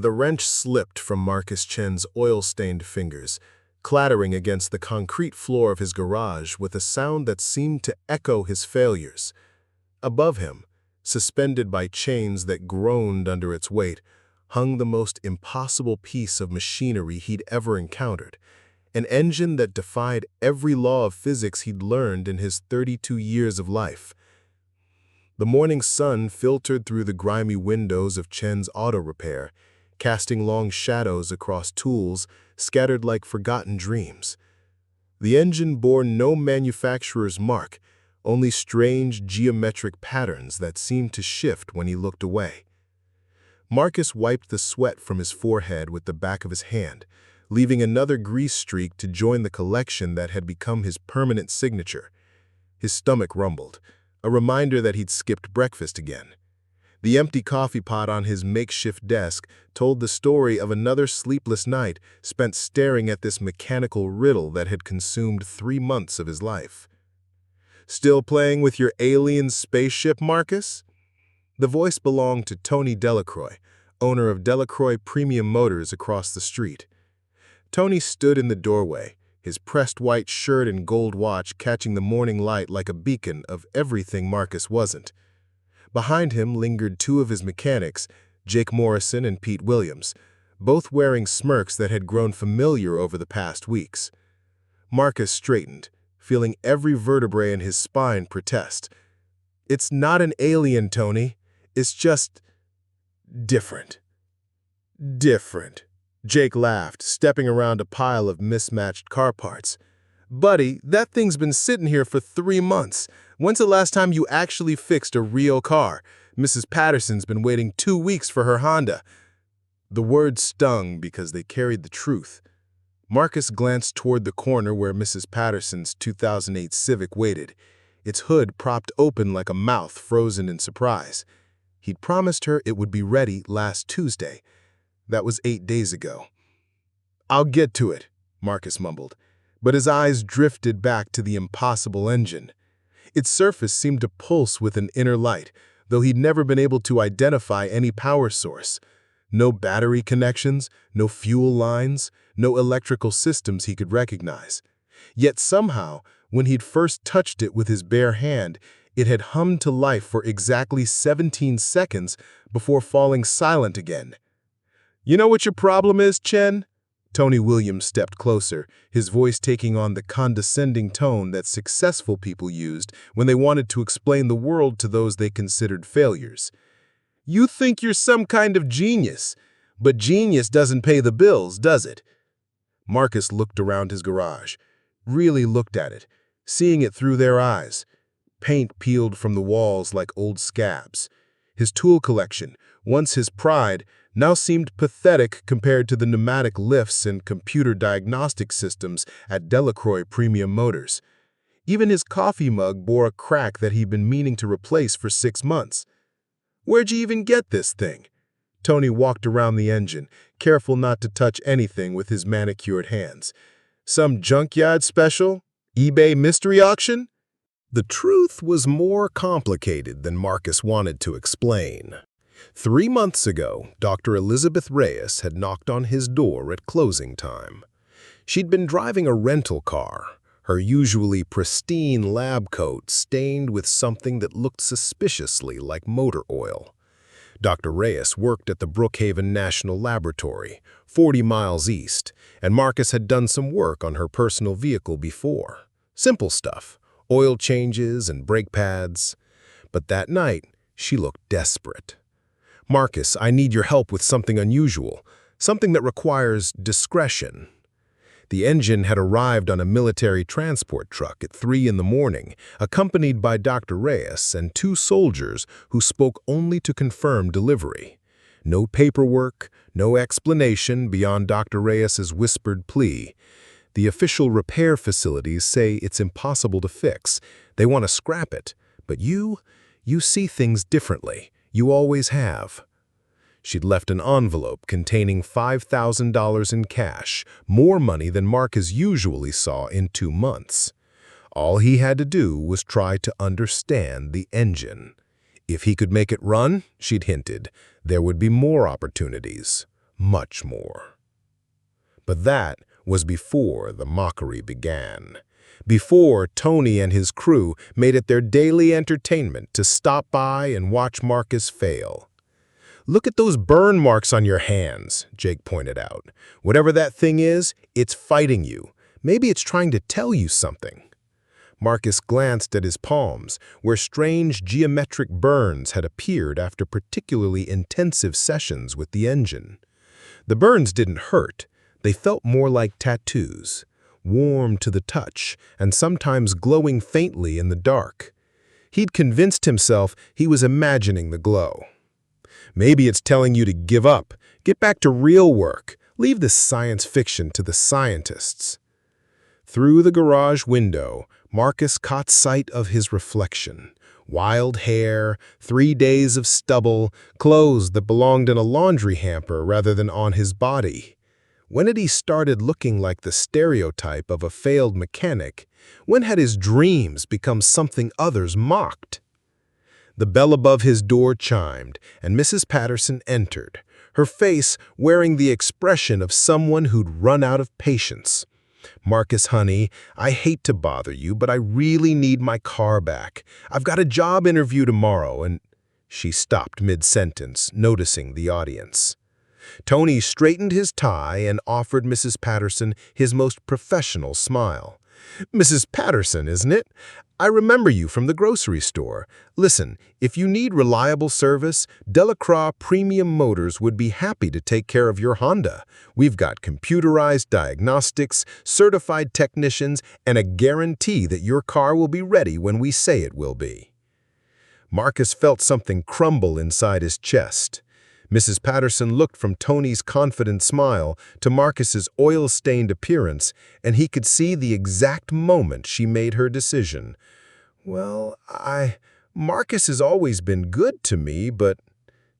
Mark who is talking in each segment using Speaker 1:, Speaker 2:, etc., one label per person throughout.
Speaker 1: The wrench slipped from Marcus Chen's oil-stained fingers, clattering against the concrete floor of his garage with a sound that seemed to echo his failures. Above him, suspended by chains that groaned under its weight, hung the most impossible piece of machinery he'd ever encountered, an engine that defied every law of physics he'd learned in his 32 years of life. The morning sun filtered through the grimy windows of Chen's auto repair, casting long shadows across tools scattered like forgotten dreams. The engine bore no manufacturer's mark, only strange geometric patterns that seemed to shift when he looked away. Marcus wiped the sweat from his forehead with the back of his hand, leaving another grease streak to join the collection that had become his permanent signature. His stomach rumbled, a reminder that he'd skipped breakfast again. The empty coffee pot on his makeshift desk told the story of another sleepless night spent staring at this mechanical riddle that had consumed 3 months of his life. "Still playing with your alien spaceship, Marcus?" The voice belonged to Tony Delacroix, owner of Delacroix Premium Motors across the street. Tony stood in the doorway, his pressed white shirt and gold watch catching the morning light like a beacon of everything Marcus wasn't. Behind him lingered 2 of his mechanics, Jake Morrison and Pete Williams, both wearing smirks that had grown familiar over the past weeks. Marcus straightened, feeling every vertebrae in his spine protest. "It's not an alien, Tony. It's just different." "Different." Jake laughed, stepping around a pile of mismatched car parts. "Buddy, that thing's been sitting here for 3 months. When's the last time you actually fixed a real car? Mrs. Patterson's been waiting 2 weeks for her Honda." The words stung because they carried the truth. Marcus glanced toward the corner where Mrs. Patterson's 2008 Civic waited, its hood propped open like a mouth frozen in surprise. He'd promised her it would be ready last Tuesday. That was 8 days ago. "I'll get to it," Marcus mumbled, but his eyes drifted back to the impossible engine. Its surface seemed to pulse with an inner light, though he'd never been able to identify any power source. No battery connections, no fuel lines, no electrical systems he could recognize. Yet somehow, when he'd first touched it with his bare hand, it had hummed to life for exactly 17 seconds before falling silent again. "You know what your problem is, Chen?" Tony Williams stepped closer, his voice taking on the condescending tone that successful people used when they wanted to explain the world to those they considered failures. "You think you're some kind of genius, but genius doesn't pay the bills, does it?" Marcus looked around his garage, really looked at it, seeing it through their eyes. Paint peeled from the walls like old scabs. His tool collection, once his pride, now seemed pathetic compared to the pneumatic lifts and computer diagnostic systems at Delacroix Premium Motors. Even his coffee mug bore a crack that he'd been meaning to replace for 6 months. "Where'd you even get this thing?" Tony walked around the engine, careful not to touch anything with his manicured hands. "Some junkyard special? eBay mystery auction?" The truth was more complicated than Marcus wanted to explain. 3 months ago, Dr. Elizabeth Reyes had knocked on his door at closing time. She'd been driving a rental car, her usually pristine lab coat stained with something that looked suspiciously like motor oil. Dr. Reyes worked at the Brookhaven National Laboratory, 40 miles east, and Marcus had done some work on her personal vehicle before. Simple stuff, oil changes and brake pads. But that night, she looked desperate. "Marcus, I need your help with something unusual, something that requires discretion." The engine had arrived on a military transport truck at 3 in the morning, accompanied by Dr. Reyes and 2 soldiers who spoke only to confirm delivery. No paperwork, no explanation beyond Dr. Reyes's whispered plea. "The official repair facilities say it's impossible to fix. They want to scrap it. But you see things differently. You always have." She'd left an envelope containing $5,000 in cash, more money than Marcus usually saw in 2 months. All he had to do was try to understand the engine. If he could make it run, she'd hinted, there would be more opportunities. much more. But that was before the mockery began. Before Tony and his crew made it their daily entertainment to stop by and watch Marcus fail. "Look at those burn marks on your hands," Jake pointed out. "Whatever that thing is, it's fighting you. Maybe it's trying to tell you something." Marcus glanced at his palms, where strange geometric burns had appeared after particularly intensive sessions with the engine. The burns didn't hurt. They felt more like tattoos, warm to the touch and sometimes glowing faintly in the dark. He'd convinced himself he was imagining the glow. "Maybe it's telling you to give up, get back to real work, leave this science fiction to the scientists." Through the garage window, Marcus caught sight of his reflection. Wild hair, 3 days of stubble, clothes that belonged in a laundry hamper rather than on his body. When had he started looking like the stereotype of a failed mechanic? When had his dreams become something others mocked? The bell above his door chimed, and Mrs. Patterson entered, her face wearing the expression of someone who'd run out of patience. "Marcus, honey, I hate to bother you, but I really need my car back. I've got a job interview tomorrow," and she stopped mid-sentence, noticing the audience. Tony straightened his tie and offered Mrs. Patterson his most professional smile. "Mrs. Patterson, isn't it? I remember you from the grocery store. Listen, if you need reliable service, Delacroix Premium Motors would be happy to take care of your Honda. We've got computerized diagnostics, certified technicians, and a guarantee that your car will be ready when we say it will be." Marcus felt something crumble inside his chest. Mrs. Patterson looked from Tony's confident smile to Marcus's oil-stained appearance, and he could see the exact moment she made her decision. "Well, Marcus has always been good to me, but—"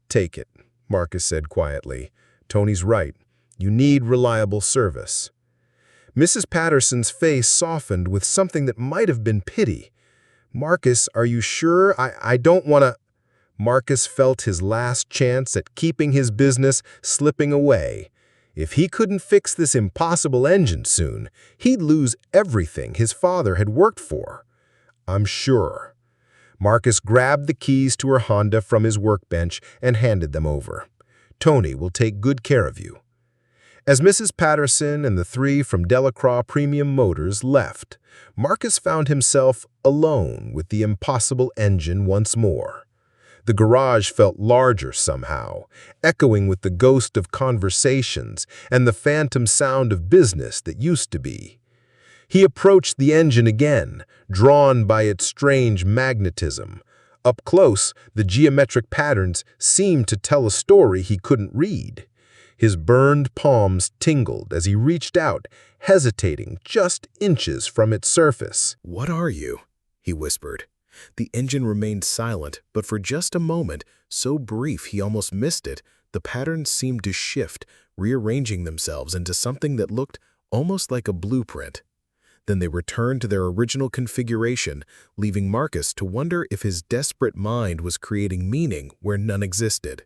Speaker 1: "Take it," Marcus said quietly. "Tony's right. You need reliable service." Mrs. Patterson's face softened with something that might have been pity. "Marcus, are you sure? I don't want to—" Marcus felt his last chance at keeping his business slipping away. If he couldn't fix this impossible engine soon, he'd lose everything his father had worked for. "I'm sure." Marcus grabbed the keys to her Honda from his workbench and handed them over. "Tony will take good care of you." As Mrs. Patterson and the three from Delacroix Premium Motors left, Marcus found himself alone with the impossible engine once more. The garage felt larger somehow, echoing with the ghost of conversations and the phantom sound of business that used to be. He approached the engine again, drawn by its strange magnetism. Up close, the geometric patterns seemed to tell a story he couldn't read. His burned palms tingled as he reached out, hesitating just inches from its surface.
Speaker 2: "What are you?" he whispered. The engine remained silent, but for just a moment, so brief he almost missed it, the patterns seemed to shift, rearranging themselves into something that looked almost like a blueprint. Then they returned to their original configuration, leaving Marcus to wonder if his desperate mind was creating meaning where none existed.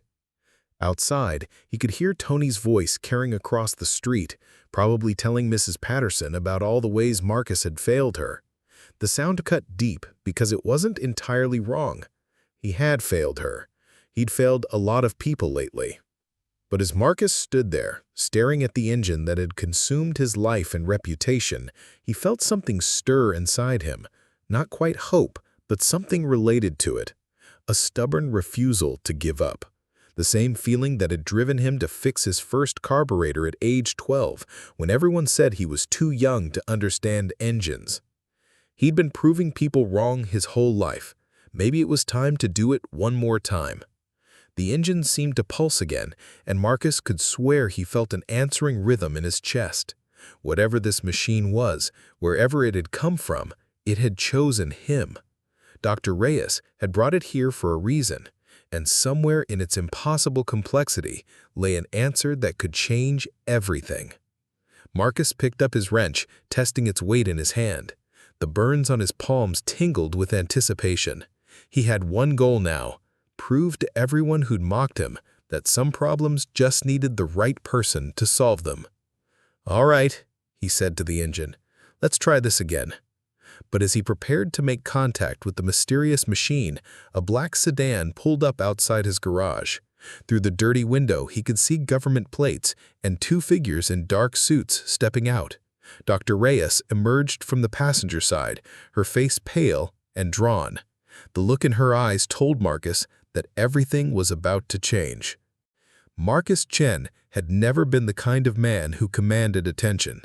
Speaker 2: Outside, he could hear Tony's voice carrying across the street, probably telling Mrs. Patterson about all the ways Marcus had failed her. The sound cut deep because it wasn't entirely wrong. He had failed her. He'd failed a lot of people lately. But as Marcus stood there, staring at the engine that had consumed his life and reputation, he felt something stir inside him. Not quite hope, but something related to it. A stubborn refusal to give up. The same feeling that had driven him to fix his first carburetor at age 12, when everyone said he was too young to understand engines. He'd been proving people wrong his whole life. Maybe it was time to do it one more time. The engine seemed to pulse again, and Marcus could swear he felt an answering rhythm in his chest. Whatever this machine was, wherever it had come from, it had chosen him. Dr. Reyes had brought it here for a reason, and somewhere in its impossible complexity lay an answer that could change everything. Marcus picked up his wrench, testing its weight in his hand. The burns on his palms tingled with anticipation. He had one goal now: prove to everyone who'd mocked him that some problems just needed the right person to solve them. "All right," he said to the engine. "Let's try this again." But as he prepared to make contact with the mysterious machine, a black sedan pulled up outside his garage. Through the dirty window, he could see government plates and two figures in dark suits stepping out. Dr. Reyes emerged from the passenger side, her face pale and drawn. The look in her eyes told Marcus that everything was about to change. Marcus Chen had never been the kind of man who commanded attention.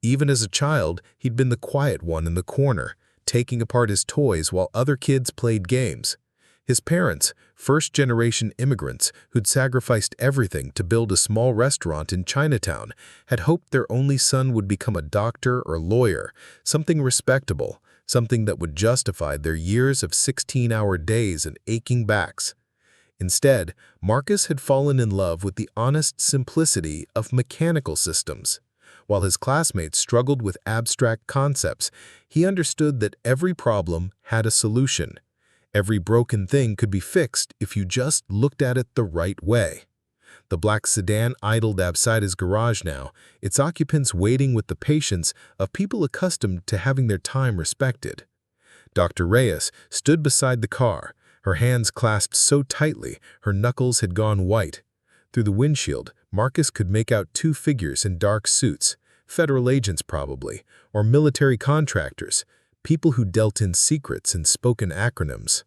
Speaker 2: Even as a child, he'd been the quiet one in the corner, taking apart his toys while other kids played games. His parents, first-generation immigrants who'd sacrificed everything to build a small restaurant in Chinatown, had hoped their only son would become a doctor or lawyer, something respectable, something that would justify their years of 16-hour days and aching backs. Instead, Marcus had fallen in love with the honest simplicity of mechanical systems. While his classmates struggled with abstract concepts, he understood that every problem had a solution. Every broken thing could be fixed if you just looked at it the right way. The black sedan idled outside his garage now, its occupants waiting with the patience of people accustomed to having their time respected. Dr. Reyes stood beside the car, her hands clasped so tightly her knuckles had gone white. Through the windshield, Marcus could make out two figures in dark suits, federal agents probably, or military contractors, people who dealt in secrets and spoke in acronyms.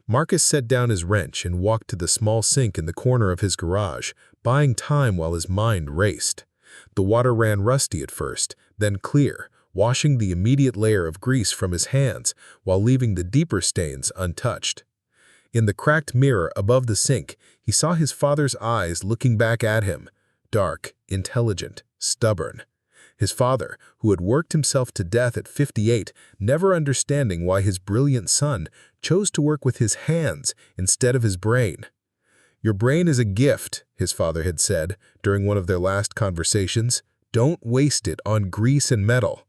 Speaker 2: Marcus set down his wrench and walked to the small sink in the corner of his garage, buying time while his mind raced. The water ran rusty at first, then clear, washing the immediate layer of grease from his hands while leaving the deeper stains untouched. In the cracked mirror above the sink, he saw his father's eyes looking back at him, dark, intelligent, stubborn. His father, who had worked himself to death at 58, never understanding why his brilliant son chose to work with his hands instead of his brain. "Your brain is a gift," his father had said during one of their last conversations. "Don't waste it on grease and metal."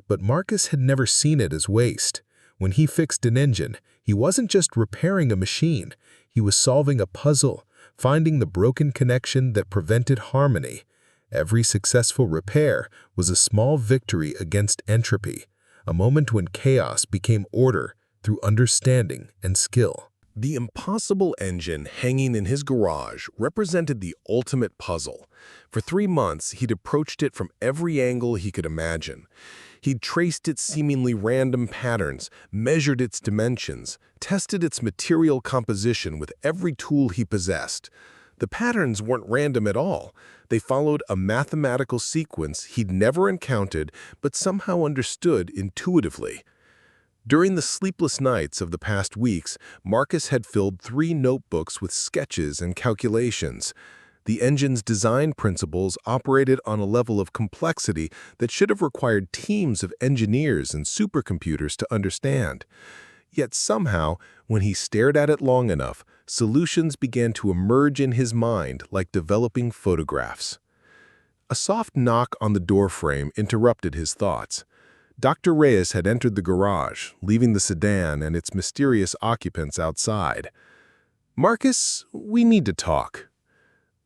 Speaker 2: But Marcus had never seen it as waste. When he fixed an engine, he wasn't just repairing a machine. He was solving a puzzle, finding the broken connection that prevented harmony. Every successful repair was a small victory against entropy, a moment when chaos became order through understanding and skill.
Speaker 1: The impossible engine hanging in his garage represented the ultimate puzzle. For 3 months, he'd approached it from every angle he could imagine. He'd traced its seemingly random patterns, measured its dimensions, tested its material composition with every tool he possessed. The patterns weren't random at all. They followed a mathematical sequence he'd never encountered but somehow understood intuitively. During the sleepless nights of the past weeks, Marcus had filled 3 notebooks with sketches and calculations. The engine's design principles operated on a level of complexity that should have required teams of engineers and supercomputers to understand. Yet somehow, when he stared at it long enough, solutions began to emerge in his mind like developing photographs. A soft knock on the doorframe interrupted his thoughts. Dr. Reyes had entered the garage, leaving the sedan and its mysterious occupants outside. "Marcus, we need to talk."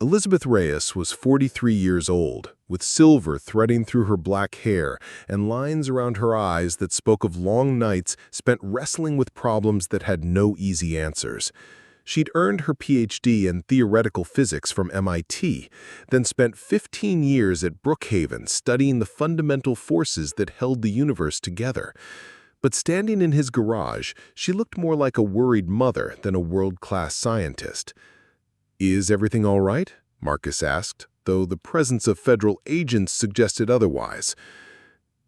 Speaker 1: Elizabeth Reyes was 43 years old, with silver threading through her black hair and lines around her eyes that spoke of long nights spent wrestling with problems that had no easy answers. She'd earned her PhD in theoretical physics from MIT, then spent 15 years at Brookhaven studying the fundamental forces that held the universe together. But standing in his garage, she looked more like a worried mother than a world-class scientist. "Is everything all right?" Marcus asked, though the presence of federal agents suggested otherwise.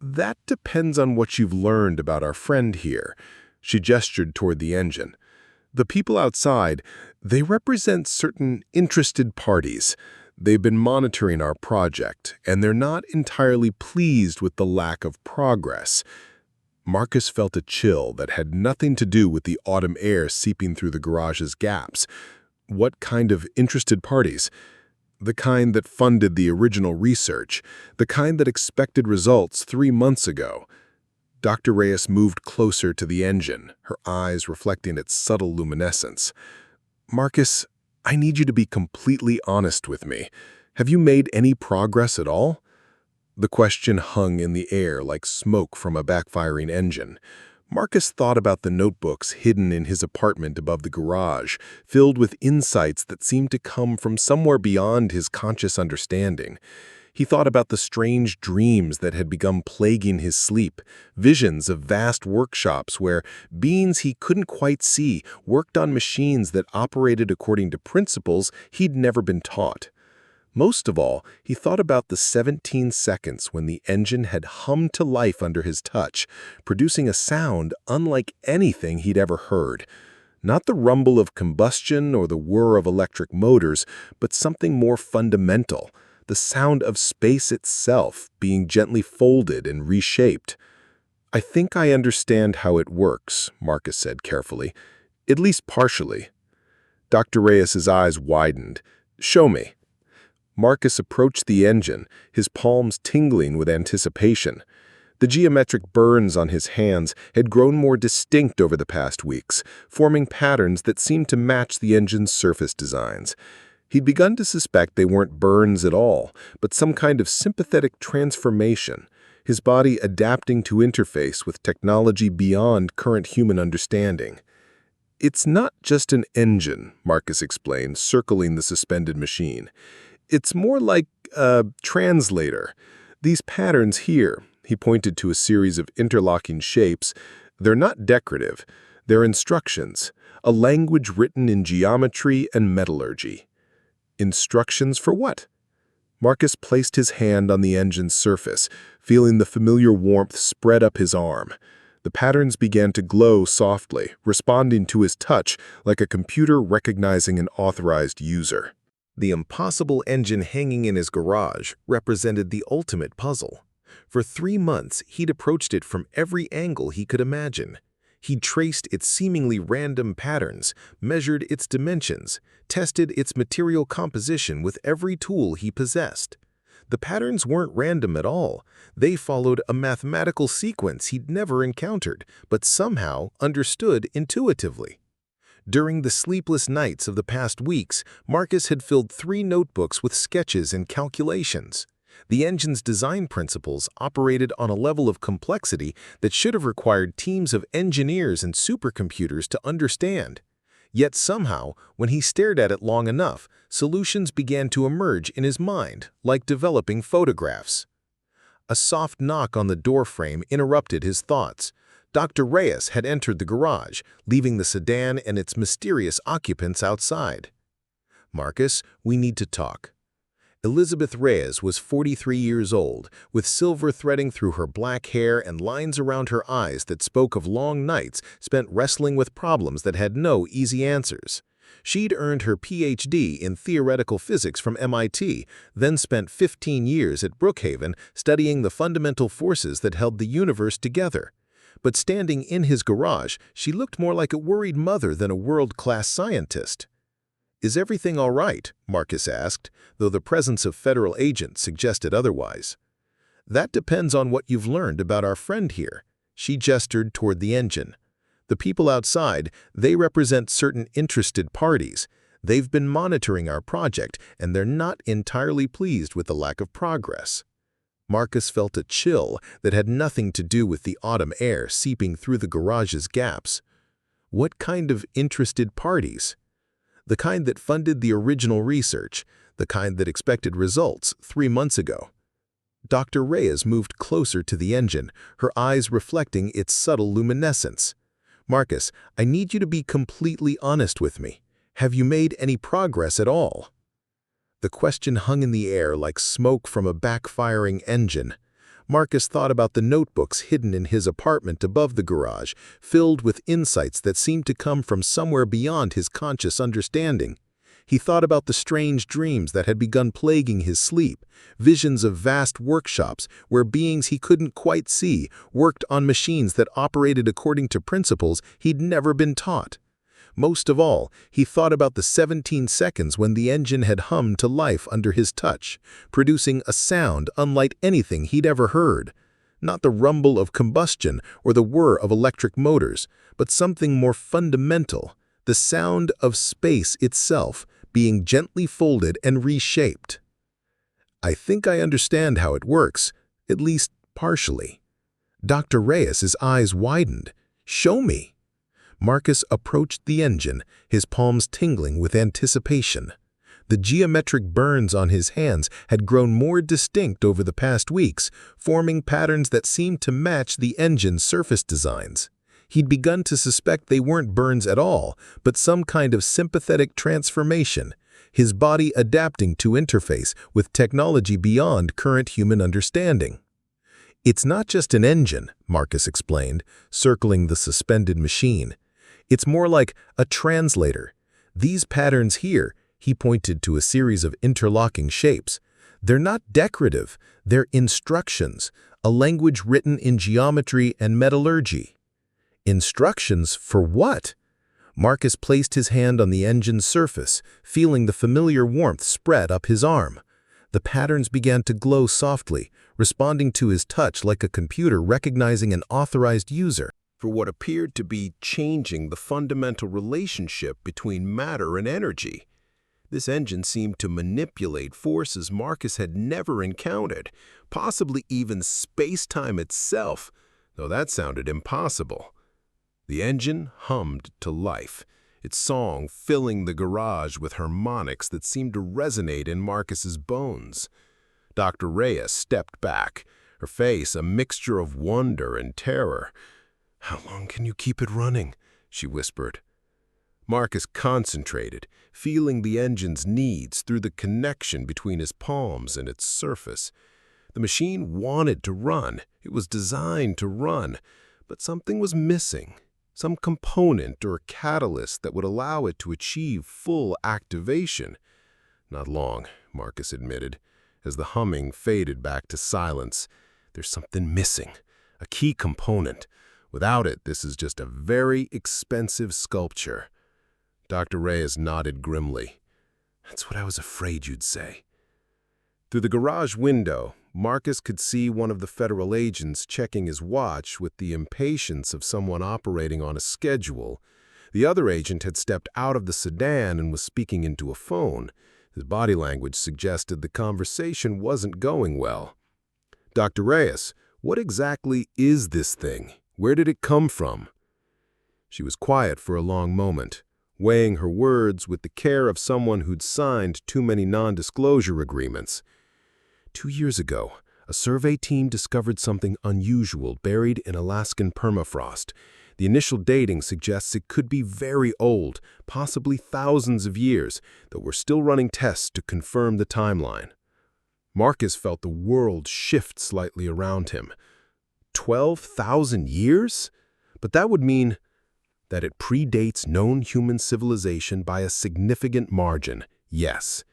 Speaker 1: "That depends on what you've learned about our friend here." She gestured toward the engine. "The people outside, they represent certain interested parties. They've been monitoring our project, and they're not entirely pleased with the lack of progress." Marcus felt a chill that had nothing to do with the autumn air seeping through the garage's gaps. What kind of interested parties? The kind that funded the original research, the kind that expected results 3 months ago. Dr. Reyes moved closer to the engine, her eyes reflecting its subtle luminescence. "Marcus, I need you to be completely honest with me. Have you made any progress at all? The question hung in the air like smoke from a backfiring engine. Marcus thought about the notebooks hidden in his apartment above the garage, filled with insights that seemed to come from somewhere beyond his conscious understanding. He thought about the strange dreams that had begun plaguing his sleep, visions of vast workshops where beings he couldn't quite see worked on machines that operated according to principles he'd never been taught. Most of all, he thought about the 17 seconds when the engine had hummed to life under his touch, producing a sound unlike anything he'd ever heard. Not the rumble of combustion or the whir of electric motors, but something more fundamental, the sound of space itself being gently folded and reshaped. "I think I understand how it works," Marcus said carefully, "at least partially." Dr. Reyes's eyes widened. "Show me." Marcus approached the engine, his palms tingling with anticipation. The geometric burns on his hands had grown more distinct over the past weeks, forming patterns that seemed to match the engine's surface designs. He'd begun to suspect they weren't burns at all, but some kind of sympathetic transformation, his body adapting to interface with technology beyond current human understanding. "It's not just an engine," Marcus explained, circling the suspended machine. "It's more like a translator. These patterns here," he pointed to a series of interlocking shapes, "they're not decorative. They're instructions, a language written in geometry and metallurgy." Instructions for what? Marcus placed his hand on the engine's surface, feeling the familiar warmth spread up his arm. The patterns began to glow softly, responding to his touch like a computer recognizing an authorized user. The impossible engine hanging in his garage represented the ultimate puzzle. For 3 months, he'd approached it from every angle he could imagine. He'd traced its seemingly random patterns, measured its dimensions, tested its material composition with every tool he possessed. The patterns weren't random at all. They followed a mathematical sequence he'd never encountered, but somehow understood intuitively. During the sleepless nights of the past weeks, Marcus had filled 3 notebooks with sketches and calculations. The engine's design principles operated on a level of complexity that should have required teams of engineers and supercomputers to understand. Yet somehow, when he stared at it long enough, solutions began to emerge in his mind, like developing photographs. A soft knock on the doorframe interrupted his thoughts. Dr. Reyes had entered the garage, leaving the sedan and its mysterious occupants outside. "Marcus, we need to talk." Elizabeth Reyes was 43 years old, with silver threading through her black hair and lines around her eyes that spoke of long nights spent wrestling with problems that had no easy answers. She'd earned her PhD in theoretical physics from MIT, then spent 15 years at Brookhaven studying the fundamental forces that held the universe together. But standing in his garage, she looked more like a worried mother than a world-class scientist. "Is everything all right?" Marcus asked, though the presence of federal agents suggested otherwise. "That depends on what you've learned about our friend here." She gestured toward the engine. "The people outside, they represent certain interested parties. They've been monitoring our project, and they're not entirely pleased with the lack of progress." Marcus felt a chill that had nothing to do with the autumn air seeping through the garage's gaps. What kind of interested parties? The kind that funded the original research, the kind that expected results 3 months ago. Dr. Reyes moved closer to the engine, her eyes reflecting its subtle luminescence. "Marcus, I need you to be completely honest with me. Have you made any progress at all?" The question hung in the air like smoke from a backfiring engine. Marcus thought about the notebooks hidden in his apartment above the garage, filled with insights that seemed to come from somewhere beyond his conscious understanding. He thought about the strange dreams that had begun plaguing his sleep, visions of vast workshops where beings he couldn't quite see worked on machines that operated according to principles he'd never been taught. Most of all, he thought about the 17 seconds when the engine had hummed to life under his touch, producing a sound unlike anything he'd ever heard. Not the rumble of combustion or the whir of electric motors, but something more fundamental, the sound of space itself
Speaker 2: being gently folded and reshaped. "I think I understand how it works, at least partially." Dr. Reyes's eyes widened. "Show me." Marcus approached the engine, his palms tingling with anticipation. The geometric burns on his hands had grown more distinct over the past weeks, forming patterns that seemed to match the engine's surface designs. He'd begun to suspect they weren't burns at all, but some kind of sympathetic transformation, his body adapting to interface with technology beyond current human understanding. "It's not just an engine," Marcus explained, circling the suspended machine. "It's more like a translator. These patterns here," he pointed to a series of interlocking shapes, "they're not decorative, they're instructions, a language written in geometry and metallurgy." Instructions for what? Marcus placed his hand on the engine's surface, feeling the familiar warmth spread up his arm. The patterns began to glow softly, responding to his touch like a computer recognizing an authorized user. For what appeared to be changing the fundamental relationship between matter and energy. This engine seemed to manipulate forces Marcus had never encountered, possibly even space-time itself, though that sounded impossible. The engine hummed to life, its song filling the garage with harmonics that seemed to resonate in Marcus's bones. Dr. Reyes stepped back, her face a mixture of wonder and terror. "How long can you keep it running?" she whispered. Marcus concentrated, feeling the engine's needs through the connection between his palms and its surface. The machine wanted to run, it was designed to run, but something was missing. Some component or catalyst that would allow it to achieve full activation. "Not long," Marcus admitted, as the humming faded back to silence. "There's something missing, a key component. Without it, this is just a very expensive sculpture." Dr. Reyes nodded grimly. "That's what I was afraid you'd say." Through the garage window, Marcus could see one of the federal agents checking his watch with the impatience of someone operating on a schedule. The other agent had stepped out of the sedan and was speaking into a phone. His body language suggested the conversation wasn't going well. "Dr. Reyes, what exactly is this thing? Where did it come from?" She was quiet for a long moment, weighing her words with the care of someone who'd signed too many non-disclosure agreements. 2 years ago, a survey team discovered something unusual buried in Alaskan permafrost. The initial dating suggests it could be very old, possibly thousands of years, though we're still running tests to confirm the timeline. Marcus felt the world shift slightly around him. 12,000 years? But that would mean that it predates known human civilization by a significant margin, yes.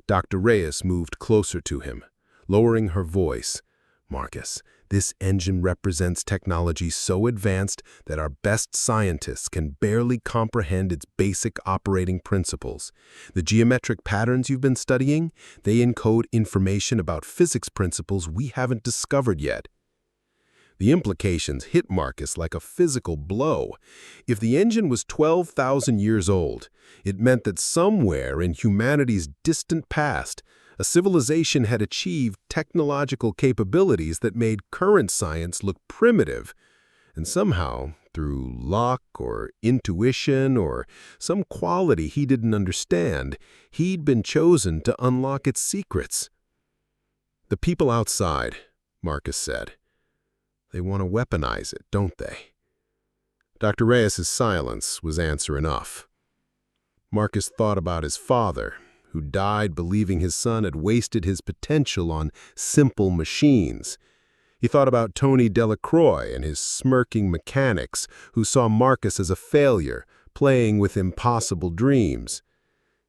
Speaker 2: Dr. Reyes moved closer to him, lowering her voice. "Marcus, this engine represents technology so advanced that our best scientists can barely comprehend its basic operating principles. The geometric patterns you've been studying, they encode information about physics principles we haven't discovered yet." The implications hit Marcus like a physical blow. If the engine was 12,000 years old, it meant that somewhere in humanity's distant past, a civilization had achieved technological capabilities that made current science look primitive. And somehow, through luck or intuition or some quality he didn't understand, he'd been chosen to unlock its secrets. "The people outside," Marcus said. "They want to weaponize it, don't they?" Dr. Reyes's silence was answer enough. Marcus thought about his father, who died believing his son had wasted his potential on simple machines. He thought about Tony Delacroix and his smirking mechanics, who saw Marcus as a failure, playing with impossible dreams.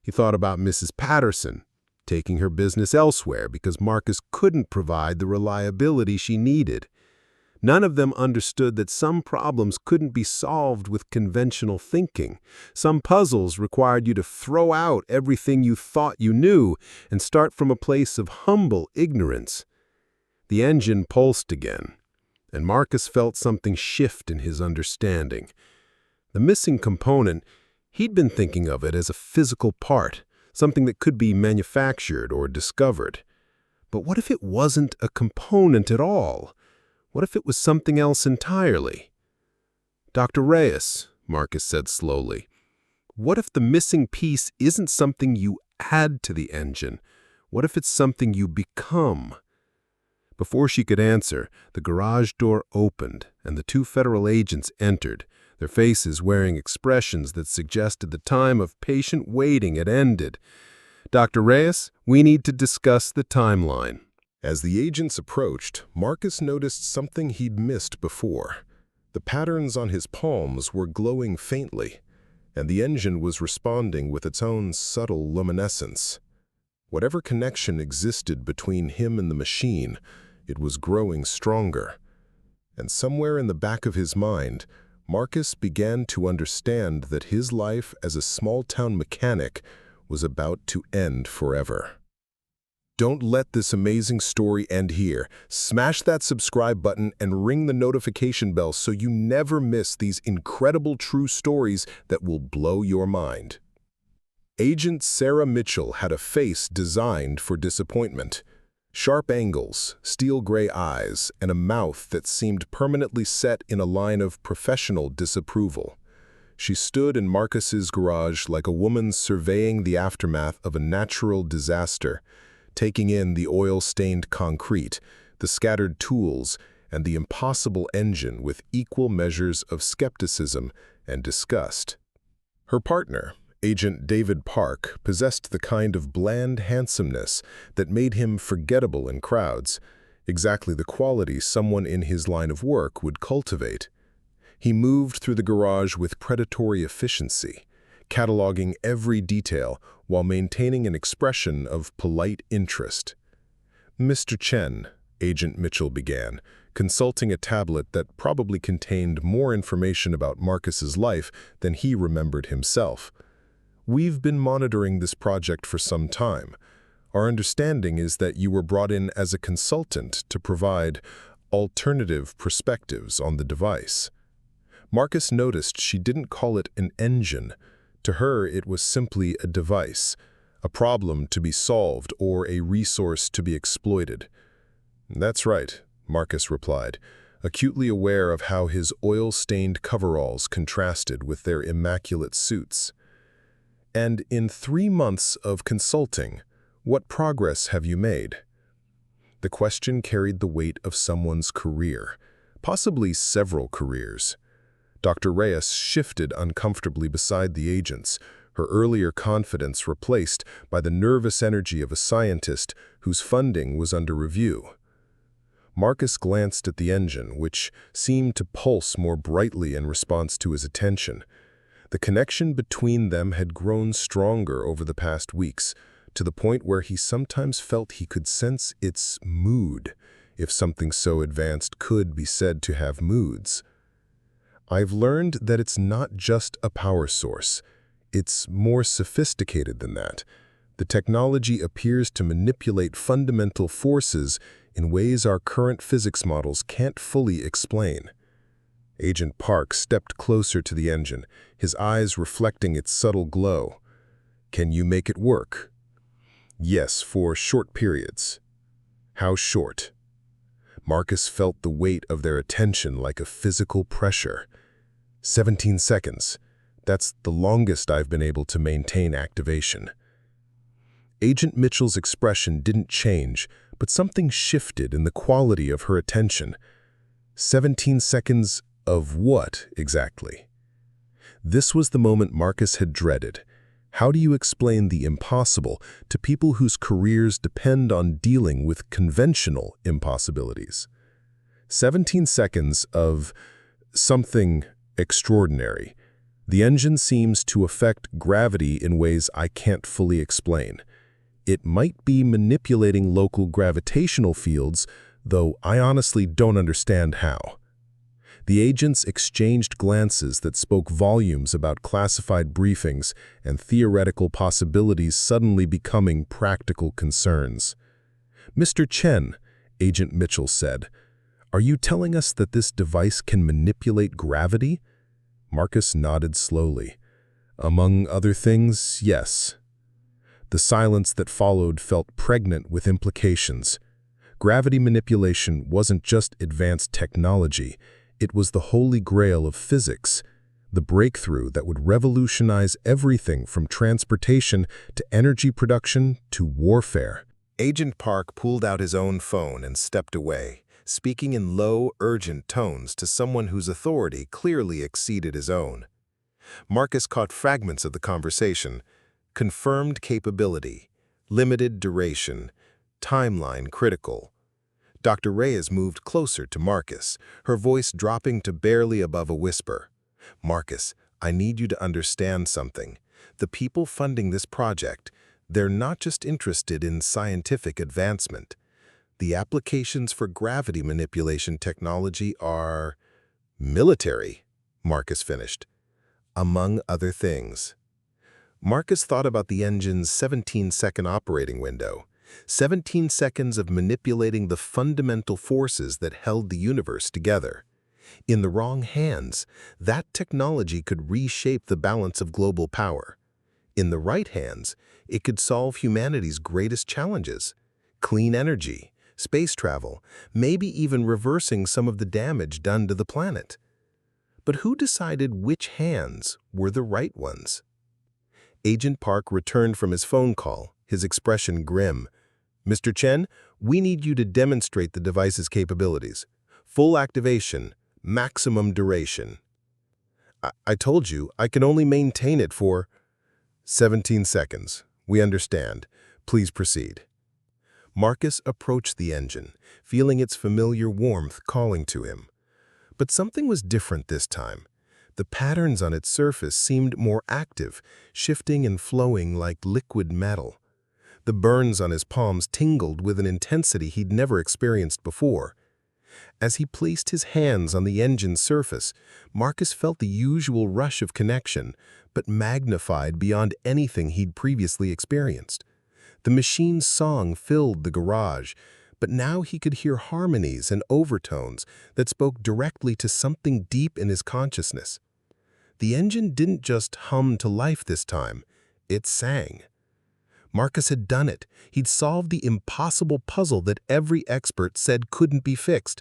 Speaker 2: He thought about Mrs. Patterson, taking her business elsewhere because Marcus couldn't provide the reliability she needed. None of them understood that some problems couldn't be solved with conventional thinking. Some puzzles required you to throw out everything you thought you knew and start from a place of humble ignorance. The engine pulsed again, and Marcus felt something shift in his understanding. The missing component,
Speaker 3: He'd been thinking of it as a physical part, something that could be manufactured or discovered. But what if it wasn't a component at all? What if it was something else entirely? "Dr. Reyes," Marcus said slowly, "what if the missing piece isn't something you add to the engine? What if it's something you become?" Before she could answer, the garage door opened, and the two federal agents entered, their faces wearing expressions that suggested the time of patient waiting had ended. "Dr. Reyes, we need to discuss the timeline."
Speaker 1: As the agents approached, Marcus noticed something he'd missed before. The patterns on his palms were glowing faintly, and the engine was responding with its own subtle luminescence. Whatever connection existed between him and the machine, it was growing stronger. And somewhere in the back of his mind, Marcus began to understand that his life as a small-town mechanic was about to end forever. Don't let this amazing story end here. Smash that subscribe button and ring the notification bell so you never miss these incredible true stories that will blow your mind. Agent Sarah Mitchell had a face designed for disappointment. Sharp angles, steel gray eyes, and a mouth that seemed permanently set in a line of professional disapproval. She stood in Marcus's garage like a woman surveying the aftermath of a natural disaster, taking in the oil-stained concrete, the scattered tools, and the impossible engine with equal measures of skepticism and disgust. Her partner, Agent David Park, possessed the kind of bland handsomeness that made him forgettable in crowds, exactly the quality someone in his line of work would cultivate. He moved through the garage with predatory efficiency, cataloging every detail while maintaining an expression of polite interest. "Mr. Chen," Agent Mitchell began, consulting a tablet that probably contained more information about Marcus's life than he remembered himself. "We've been monitoring this project for some time. Our understanding is that you were brought in as a consultant to provide alternative perspectives on the device." Marcus noticed she didn't call it an engine. To her, it was simply a device, a problem to be solved or a resource to be exploited. "That's right," Marcus replied, acutely aware of how his oil-stained coveralls contrasted with their immaculate suits. "And in 3 months of consulting, what progress have you made?" The question carried the weight of someone's career, possibly several careers. Dr. Reyes shifted uncomfortably beside the agents, her earlier confidence replaced by the nervous energy of a scientist whose funding was under review. Marcus glanced at the engine, which seemed to pulse more brightly in response to his attention. The connection between them had grown stronger over the past weeks, to the point where he sometimes felt he could sense its mood, if something so advanced could be said to have moods. "I've learned that it's not just a power source. It's more sophisticated than that. The technology appears to manipulate fundamental forces in ways our current physics models can't fully explain." Agent Park stepped closer to the engine, his eyes reflecting its subtle glow. "Can you make it work?" "Yes, for short periods." "How short?" Marcus felt the weight of their attention like a physical pressure. 17 seconds. That's the longest I've been able to maintain activation." Agent Mitchell's expression didn't change, but something shifted in the quality of her attention. 17 seconds of what, exactly? This was the moment Marcus had dreaded. How do you explain the impossible to people whose careers depend on dealing with conventional impossibilities? 17 seconds of something extraordinary. The engine seems to affect gravity in ways I can't fully explain. It might be manipulating local gravitational fields, though I honestly don't understand how. The agents exchanged glances that spoke volumes about classified briefings and theoretical possibilities suddenly becoming practical concerns. "Mr. Chen," Agent Mitchell said, "are you telling us that this device can manipulate gravity?" Marcus nodded slowly.
Speaker 3: Among other things, yes. The silence that followed felt pregnant with implications. Gravity manipulation wasn't just advanced technology, it was the holy grail of physics, the breakthrough that would revolutionize everything from transportation to energy production to warfare.
Speaker 2: Agent Park pulled out his own phone and stepped away, speaking in low, urgent tones to someone whose authority clearly exceeded his own. Marcus caught fragments of the conversation: confirmed capability, limited duration, timeline critical. Dr. Reyes moved closer to Marcus, her voice dropping to barely above a whisper. "Marcus, I need you to understand something. The people funding this project, they're not just interested in scientific advancement. The applications for gravity manipulation technology are military," Marcus finished. "Among other things." Marcus thought about the engine's 17-second operating window. 17 seconds of manipulating the fundamental forces that held the universe together. In the wrong hands, that technology could reshape the balance of global power. In the right hands, it could solve humanity's greatest challenges: clean energy, space travel, maybe even reversing some of the damage done to the planet. But who decided which hands were the right ones? Agent Park returned from his phone call, his expression grim. "Mr. Chen, we need you to demonstrate the device's capabilities. Full activation, maximum duration." I told you, I can only maintain it for 17 seconds. We understand. Please proceed." Marcus approached the engine, feeling its familiar warmth calling to him. But something was different this time. The patterns on its surface seemed more active, shifting and flowing like liquid metal. The burns on his palms tingled with an intensity he'd never experienced before. As he placed his hands on the engine's surface, Marcus felt the usual rush of connection, but magnified beyond anything he'd previously experienced. The machine's song filled the garage, but now he could hear harmonies and overtones that spoke directly to something deep in his consciousness. The engine didn't just hum to life this time, it sang. Marcus had done it. He'd solved the impossible puzzle that every expert said couldn't be fixed.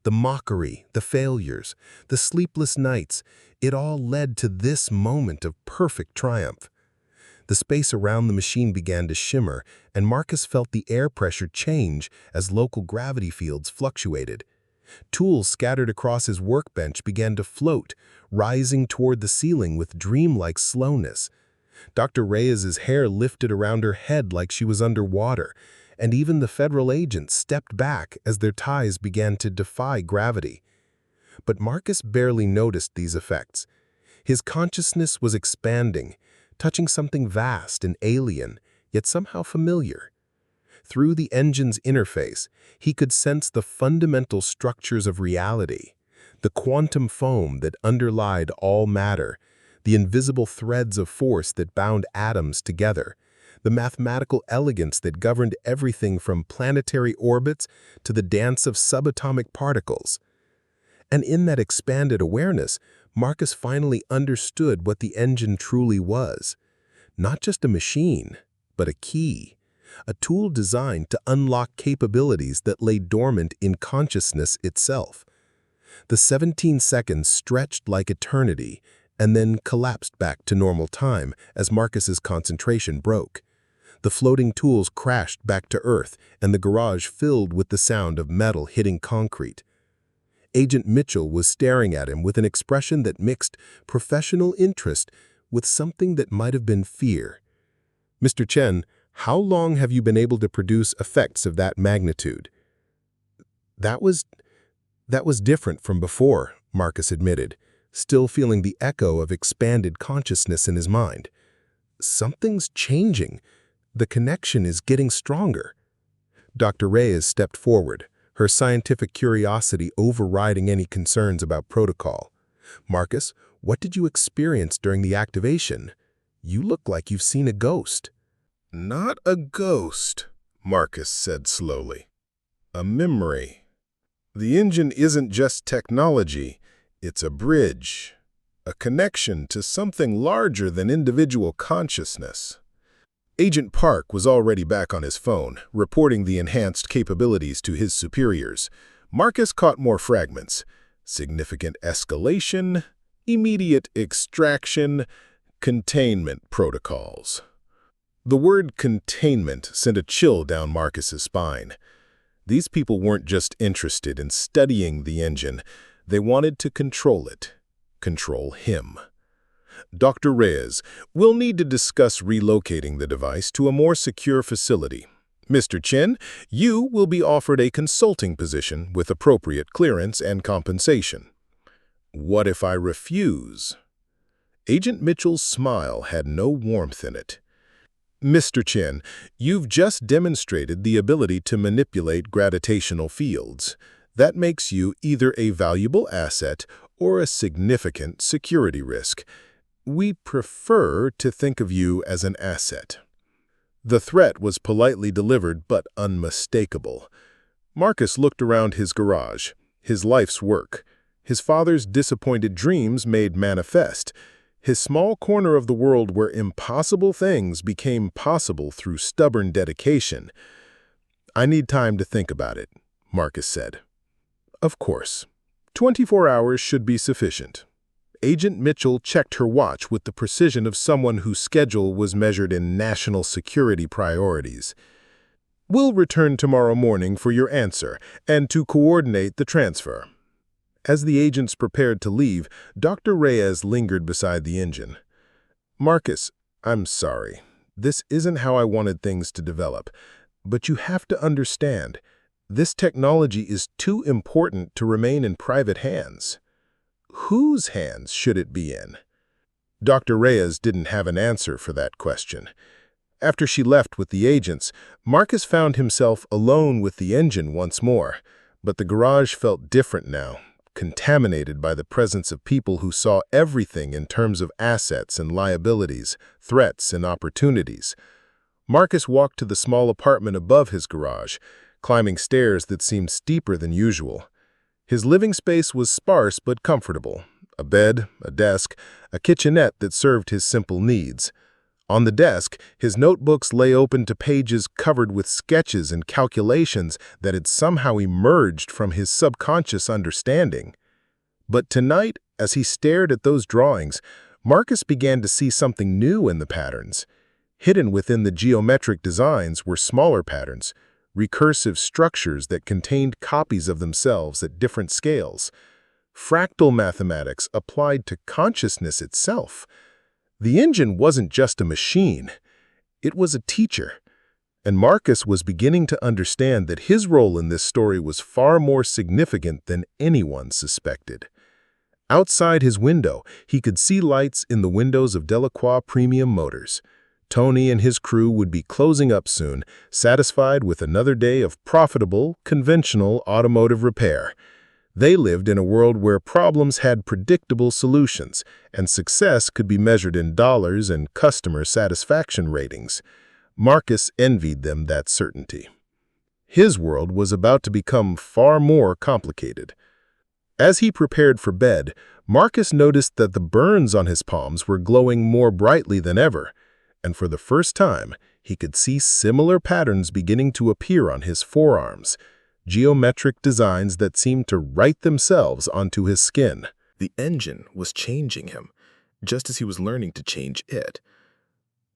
Speaker 2: The mockery, the failures, the sleepless nights, it all led to this moment of perfect triumph. The space around the machine began to shimmer, and Marcus felt the air pressure change as local gravity fields fluctuated. Tools scattered across his workbench began to float, rising toward the ceiling with dreamlike slowness. Dr. Reyes's hair lifted around her head like she was underwater, and even the federal agents stepped back as their ties began to defy gravity. But Marcus barely noticed these effects. His consciousness was expanding, touching something vast and alien, yet somehow familiar. Through the engine's interface, he could sense the fundamental structures of reality, the quantum foam that underlied all matter, the invisible threads of force that bound atoms together, the mathematical elegance that governed everything from planetary orbits to the dance of subatomic particles. And in that expanded awareness, Marcus finally understood what the engine truly was. Not just a machine, but a key. A tool designed to unlock capabilities that lay dormant in consciousness itself. The 17 seconds stretched like eternity and then collapsed back to normal time as Marcus's concentration broke. The floating tools crashed back to Earth, and the garage filled with the sound of metal hitting concrete. Agent Mitchell was staring at him with an expression that mixed professional interest with something that might have been fear. "Mr. Chen, how long have you been able to produce effects of that magnitude?" That was different from before," Marcus admitted, still feeling the echo of expanded consciousness in his mind. "Something's changing. The connection is getting stronger." Dr. Reyes stepped forward, her scientific curiosity overriding any concerns about protocol. "Marcus, what did you experience during the activation? You look like you've seen a ghost."
Speaker 1: "Not a ghost," Marcus said slowly. "A memory. The engine isn't just technology, it's a bridge a connection to something larger than individual consciousness. Agent Park was already back on his phone, reporting the enhanced capabilities to his superiors. Marcus caught more fragments. Significant escalation, immediate extraction, containment protocols. The word containment sent a chill down Marcus's spine. These people weren't just interested in studying the engine, they wanted to control it, control him. Dr. Reyes, we'll need to discuss relocating the device to a more secure facility. Mr. Chen, you will be offered a consulting position with appropriate clearance and compensation. What if I refuse? Agent Mitchell's smile had no warmth in it. Mr. Chen, you've just demonstrated the ability to manipulate gravitational fields. That makes you either a valuable asset or a significant security risk. We prefer to think of you as an asset. The threat was politely delivered but unmistakable. Marcus looked around his garage, his life's work, his father's disappointed dreams made manifest, his small corner of the world where impossible things became possible through stubborn dedication. I need time to think about it, Marcus said. Of course. 24 hours should be sufficient. Agent Mitchell checked her watch with the precision of someone whose schedule was measured in national security priorities. We'll return tomorrow morning for your answer and to coordinate the transfer. As the agents prepared to leave, Dr. Reyes lingered beside the engine. Marcus, I'm sorry. This isn't how I wanted things to develop. But you have to understand, this technology is too important to remain in private hands. Whose hands should it be in? Dr. Reyes didn't have an answer for that question. After she left with the agents, Marcus found himself alone with the engine once more, but the garage felt different now, contaminated by the presence of people who saw everything in terms of assets and liabilities, threats and opportunities. Marcus walked to the small apartment above his garage, climbing stairs that seemed steeper than usual. His living space was sparse but comfortable. A bed, a desk, a kitchenette that served his simple needs. On the desk, his notebooks lay open to pages covered with sketches and calculations that had somehow emerged from his subconscious understanding. But tonight, as he stared at those drawings, Marcus began to see something new in the patterns. Hidden within the geometric designs were smaller patterns, recursive structures that contained copies of themselves at different scales. Fractal mathematics applied to consciousness itself. The engine wasn't just a machine. It was a teacher. And Marcus was beginning to understand that his role in this story was far more significant than anyone suspected. Outside his window, he could see lights in the windows of Delacroix Premium Motors. Tony and his crew would be closing up soon, satisfied with another day of profitable, conventional automotive repair. They lived in a world where problems had predictable solutions, and success could be measured in dollars and customer satisfaction ratings. Marcus envied them that certainty. His world was about to become far more complicated. As he prepared for bed, Marcus noticed that the burns on his palms were glowing more brightly than ever, and for the first time, he could see similar patterns beginning to appear on his forearms, geometric designs that seemed to write themselves onto his skin.
Speaker 2: The engine was changing him, just as he was learning to change it.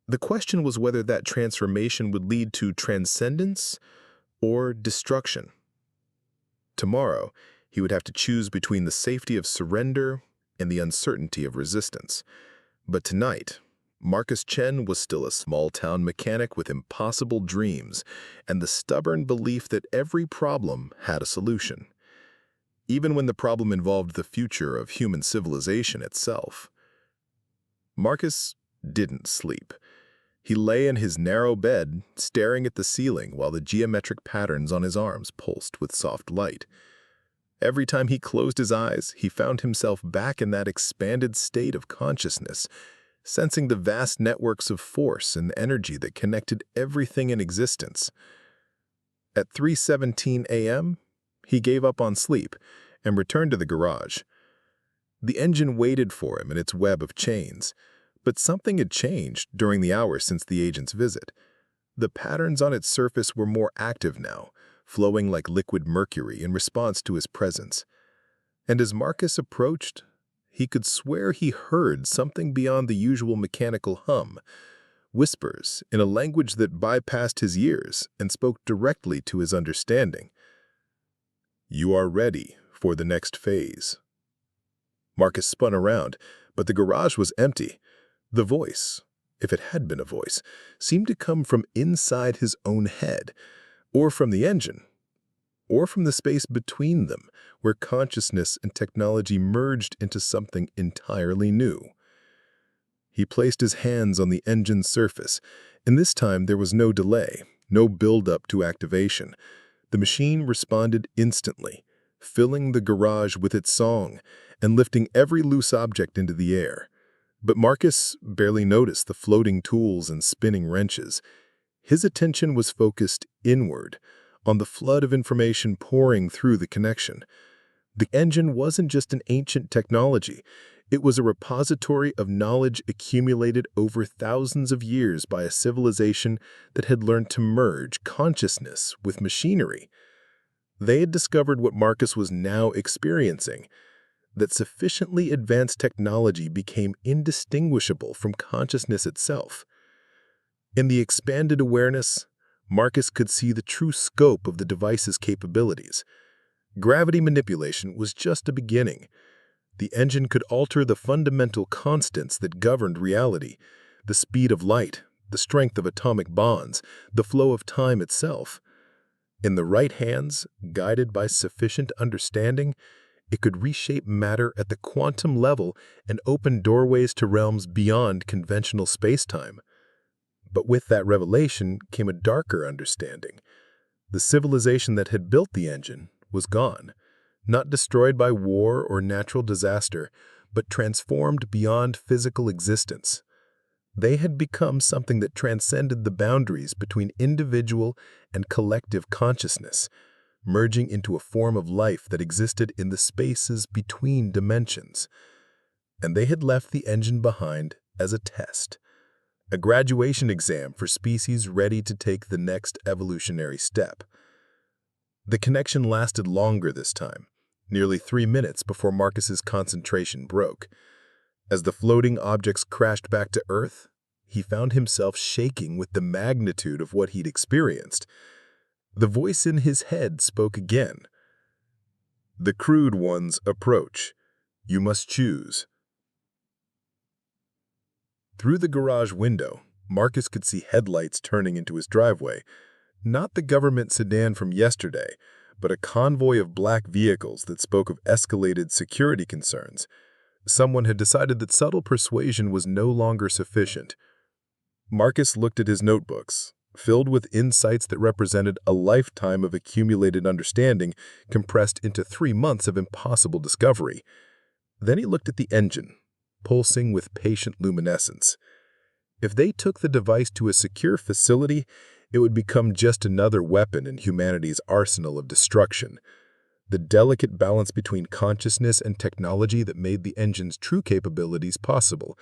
Speaker 2: The question was whether that transformation would lead to transcendence or destruction. Tomorrow, he would have to choose between the safety of surrender and the uncertainty of resistance. But tonight, Marcus Chen was still a small-town mechanic with impossible dreams and the stubborn belief that every problem had a solution, even when the problem involved the future of human civilization itself. Marcus didn't sleep. He lay in his narrow bed, staring at the ceiling while the geometric patterns on his arms pulsed with soft light. Every time he closed his eyes, he found himself back in that expanded state of consciousness, sensing the vast networks of force and energy that connected everything in existence. At 3:17 a.m., he gave up on sleep and returned to the garage. The engine waited for him in its web of chains, but something had changed during the hours since the agent's visit. The patterns on its surface were more active now, flowing like liquid mercury in response to his presence. And as Marcus approached, he could swear he heard something beyond the usual mechanical hum, whispers in a language that bypassed his ears and spoke directly to his understanding. "You are ready for the next phase." Marcus spun around, but the garage was empty. The voice, if it had been a voice, seemed to come from inside his own head, or from the engine, or from the space between them, where consciousness and technology merged into something entirely new. He placed his hands on the engine's surface, and this time there was no delay, no build-up to activation. The machine responded instantly, filling the garage with its song and lifting every loose object into the air. But Marcus barely noticed the floating tools and spinning wrenches. His attention was focused inward, on the flood of information pouring through the connection. The engine wasn't just an ancient technology. It was a repository of knowledge accumulated over thousands of years by a civilization that had learned to merge consciousness with machinery. They had discovered what Marcus was now experiencing, that sufficiently advanced technology became indistinguishable from consciousness itself. In the expanded awareness, Marcus could see the true scope of the device's capabilities. Gravity manipulation was just a beginning. The engine could alter the fundamental constants that governed reality, the speed of light, the strength of atomic bonds, the flow of time itself. In the right hands, guided by sufficient understanding, it could reshape matter at the quantum level and open doorways to realms beyond conventional space-time. But with that revelation came a darker understanding. The civilization that had built the engine was gone, not destroyed by war or natural disaster, but transformed beyond physical existence. They had become something that transcended the boundaries between individual and collective consciousness, merging into a form of life that existed in the spaces between dimensions. And they had left the engine behind as a test, a graduation exam for species ready to take the next evolutionary step. The connection lasted longer this time, nearly 3 minutes before Marcus's concentration broke. As the floating objects crashed back to Earth, he found himself shaking with the magnitude of what he'd experienced. The voice in his head spoke again. "The crude ones approach. You must choose." Through the garage window, Marcus could see headlights turning into his driveway. Not the government sedan from yesterday, but a convoy of black vehicles that spoke of escalated security concerns. Someone had decided that subtle persuasion was no longer sufficient. Marcus looked at his notebooks, filled with insights that represented a lifetime of accumulated understanding compressed into 3 months of impossible discovery. Then he looked at the engine, pulsing with patient luminescence. If they took the device to a secure facility, it would become just another weapon in humanity's arsenal of destruction. The delicate balance between consciousness and technology that made the engine's true capabilities possible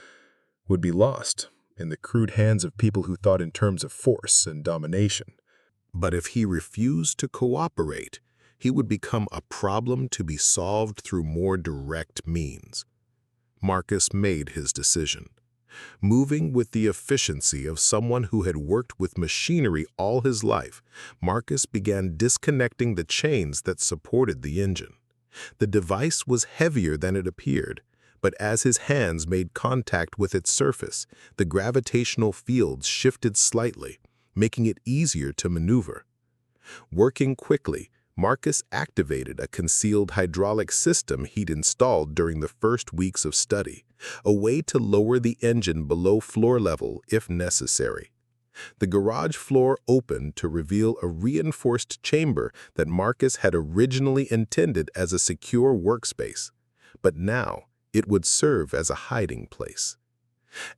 Speaker 2: would be lost in the crude hands of people who thought in terms of force and domination.
Speaker 3: But if he refused to cooperate, he would become a problem to be solved through more direct means. Marcus made his decision. Moving with the efficiency of someone who had worked with machinery all his life, Marcus began disconnecting the chains that supported the engine. The device was heavier than it appeared, but as his hands made contact with its surface, the gravitational fields shifted slightly, making it easier to maneuver. Working quickly, Marcus activated a concealed hydraulic system he'd installed during the first weeks of study, a way to lower the engine below floor level if necessary. The garage floor opened to reveal a reinforced chamber that Marcus had originally intended as a secure workspace, but now it would serve as a hiding place.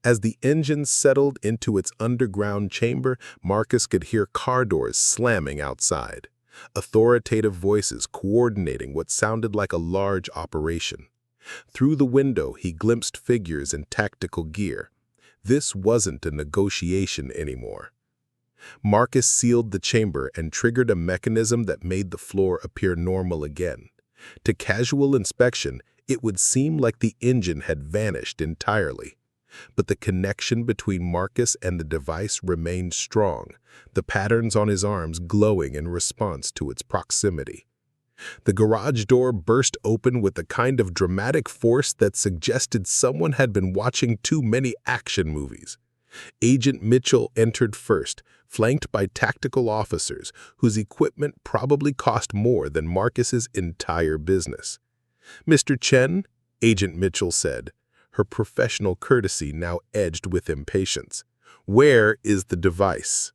Speaker 3: As the engine settled into its underground chamber, Marcus could hear car doors slamming outside, authoritative voices coordinating what sounded like a large operation.
Speaker 2: Through the window, he glimpsed figures in tactical gear. This wasn't a negotiation anymore. Marcus sealed the chamber and triggered a mechanism that made the floor appear normal again. To casual inspection, it would seem like the engine had vanished entirely. But the connection between Marcus and the device remained strong, the patterns on his arms glowing in response to its proximity. The garage door burst open with a kind of dramatic force that suggested someone had been watching too many action movies. Agent Mitchell entered first, flanked by tactical officers whose equipment probably cost more than Marcus's entire business. "Mr. Chen," Agent Mitchell said, her professional courtesy now edged with impatience, "where is the device?"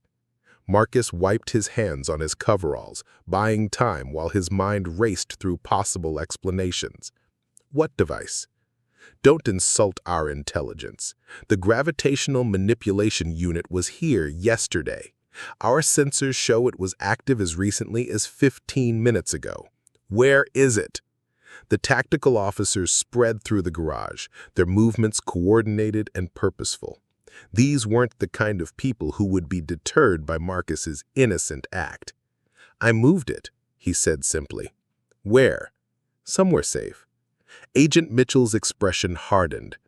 Speaker 2: Marcus wiped his hands on his coveralls, buying time while his mind raced through possible explanations. "What device?" "Don't insult our intelligence. The gravitational manipulation unit was here yesterday. Our sensors show it was active as recently as 15 minutes ago. Where is it?" The tactical officers spread through the garage, their movements coordinated and purposeful. These weren't the kind of people who would be deterred by Marcus's innocent act. "I moved it," he said simply. "Where?" "Somewhere safe." Agent Mitchell's expression hardened.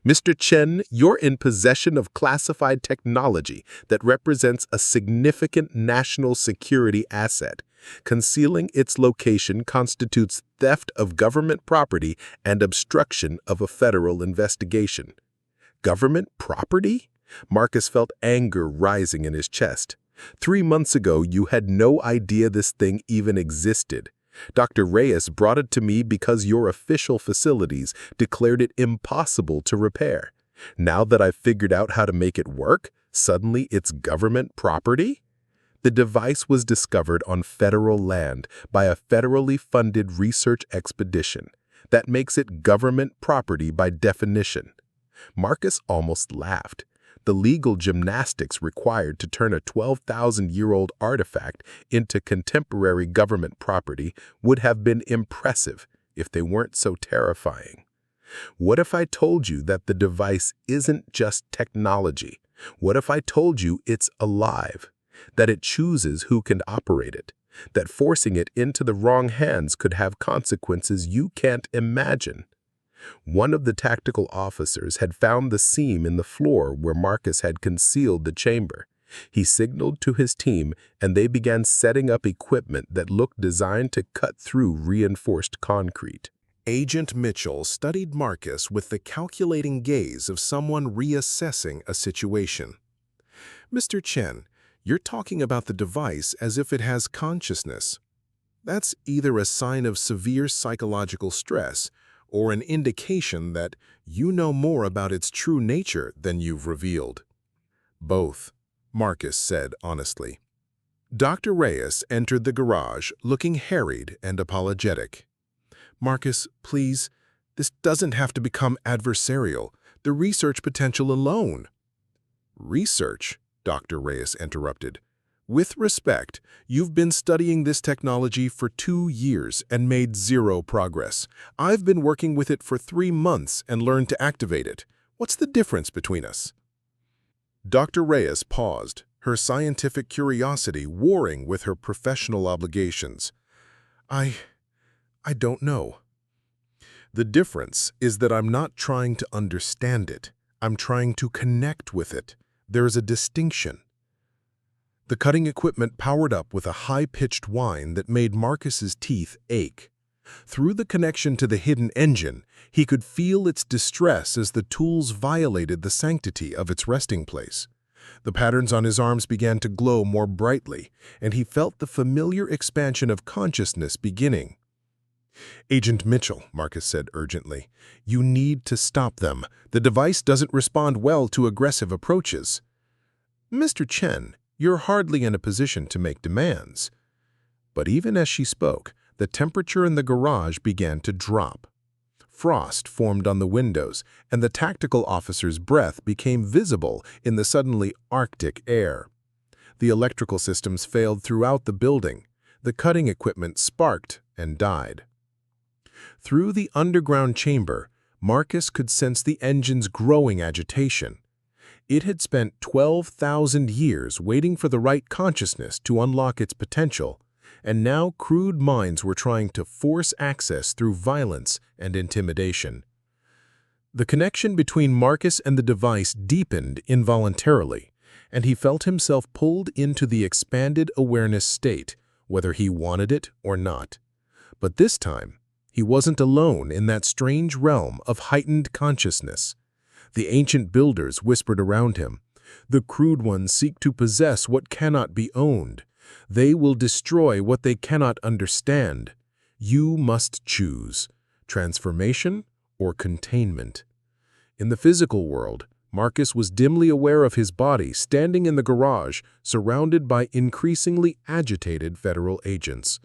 Speaker 2: "Mr. Chen, you're in possession of classified technology that represents a significant national security asset. Concealing its location constitutes theft of government property and obstruction of a federal investigation." Government property? Marcus felt anger rising in his chest. 3 months ago, you had no idea this thing even existed. Dr. Reyes brought it to me because your official facilities declared it impossible to repair. Now that I've figured out how to make it work, suddenly it's government property? The device was discovered on federal land by a federally funded research expedition. That makes it government property by definition. Marcus almost laughed. The legal gymnastics required to turn a 12,000-year-old artifact into contemporary government property would have been impressive if they weren't so terrifying. What if I told you that the device isn't just technology? What if I told you it's alive? That it chooses who can operate it? That forcing it into the wrong hands could have consequences you can't imagine? One of the tactical officers had found the seam in the floor where Marcus had concealed the chamber. He signaled to his team, and they began setting up equipment that looked designed to cut through reinforced concrete. Agent Mitchell studied Marcus with the calculating gaze of someone reassessing a situation. "Mr. Chen, you're talking about the device as if it has consciousness. That's either a sign of severe psychological stress or an indication that you know more about its true nature than you've revealed." "Both," Marcus said honestly. Dr. Reyes entered the garage looking harried and apologetic. "Marcus, please, this doesn't have to become adversarial. The research potential alone." "Research?" Dr. Reyes interrupted. "With respect, you've been studying this technology for 2 years and made 0 progress. I've been working with it for 3 months and learned to activate it. What's the difference between us?" Dr. Reyes paused, her scientific curiosity warring with her professional obligations. I don't know. The difference is that I'm not trying to understand it. I'm trying to connect with it. There's a distinction." The cutting equipment powered up with a high-pitched whine that made Marcus's teeth ache. Through the connection to the hidden engine, he could feel its distress as the tools violated the sanctity of its resting place. The patterns on his arms began to glow more brightly, and he felt the familiar expansion of consciousness beginning. "Agent Mitchell," Marcus said urgently, "you need to stop them. The device doesn't respond well to aggressive approaches." "Mr. Chen, you're hardly in a position to make demands." But even as she spoke, the temperature in the garage began to drop. Frost formed on the windows, and the tactical officer's breath became visible in the suddenly Arctic air. The electrical systems failed throughout the building. The cutting equipment sparked and died.
Speaker 1: Through the underground chamber, Marcus could sense the engine's growing agitation. It had spent 12,000 years waiting for the right consciousness to unlock its potential, and now crude minds were trying to force access through violence and intimidation. The connection between Marcus and the device deepened involuntarily, and he felt himself pulled into the expanded awareness state, whether he wanted it or not. But this time, he wasn't alone in that strange realm of heightened consciousness. The ancient builders whispered around him, "The crude ones seek to possess what cannot be owned. They will destroy what they cannot understand. You must choose, transformation or containment." In the physical world, Marcus was dimly aware of his body standing in the garage, surrounded by increasingly agitated federal agents.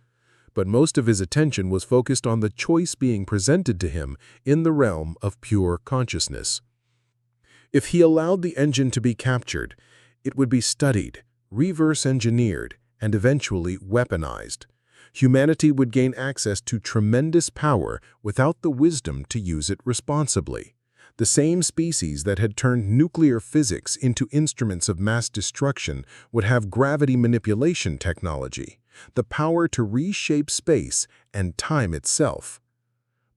Speaker 1: But most of his attention was focused on the choice being presented to him in the realm of pure consciousness. If he allowed the engine to be captured, it would be studied, reverse-engineered, and eventually weaponized. Humanity would gain access to tremendous power without the wisdom to use it responsibly. The same species that had turned nuclear physics into instruments of mass destruction would have gravity manipulation technology, the power to reshape space and time itself.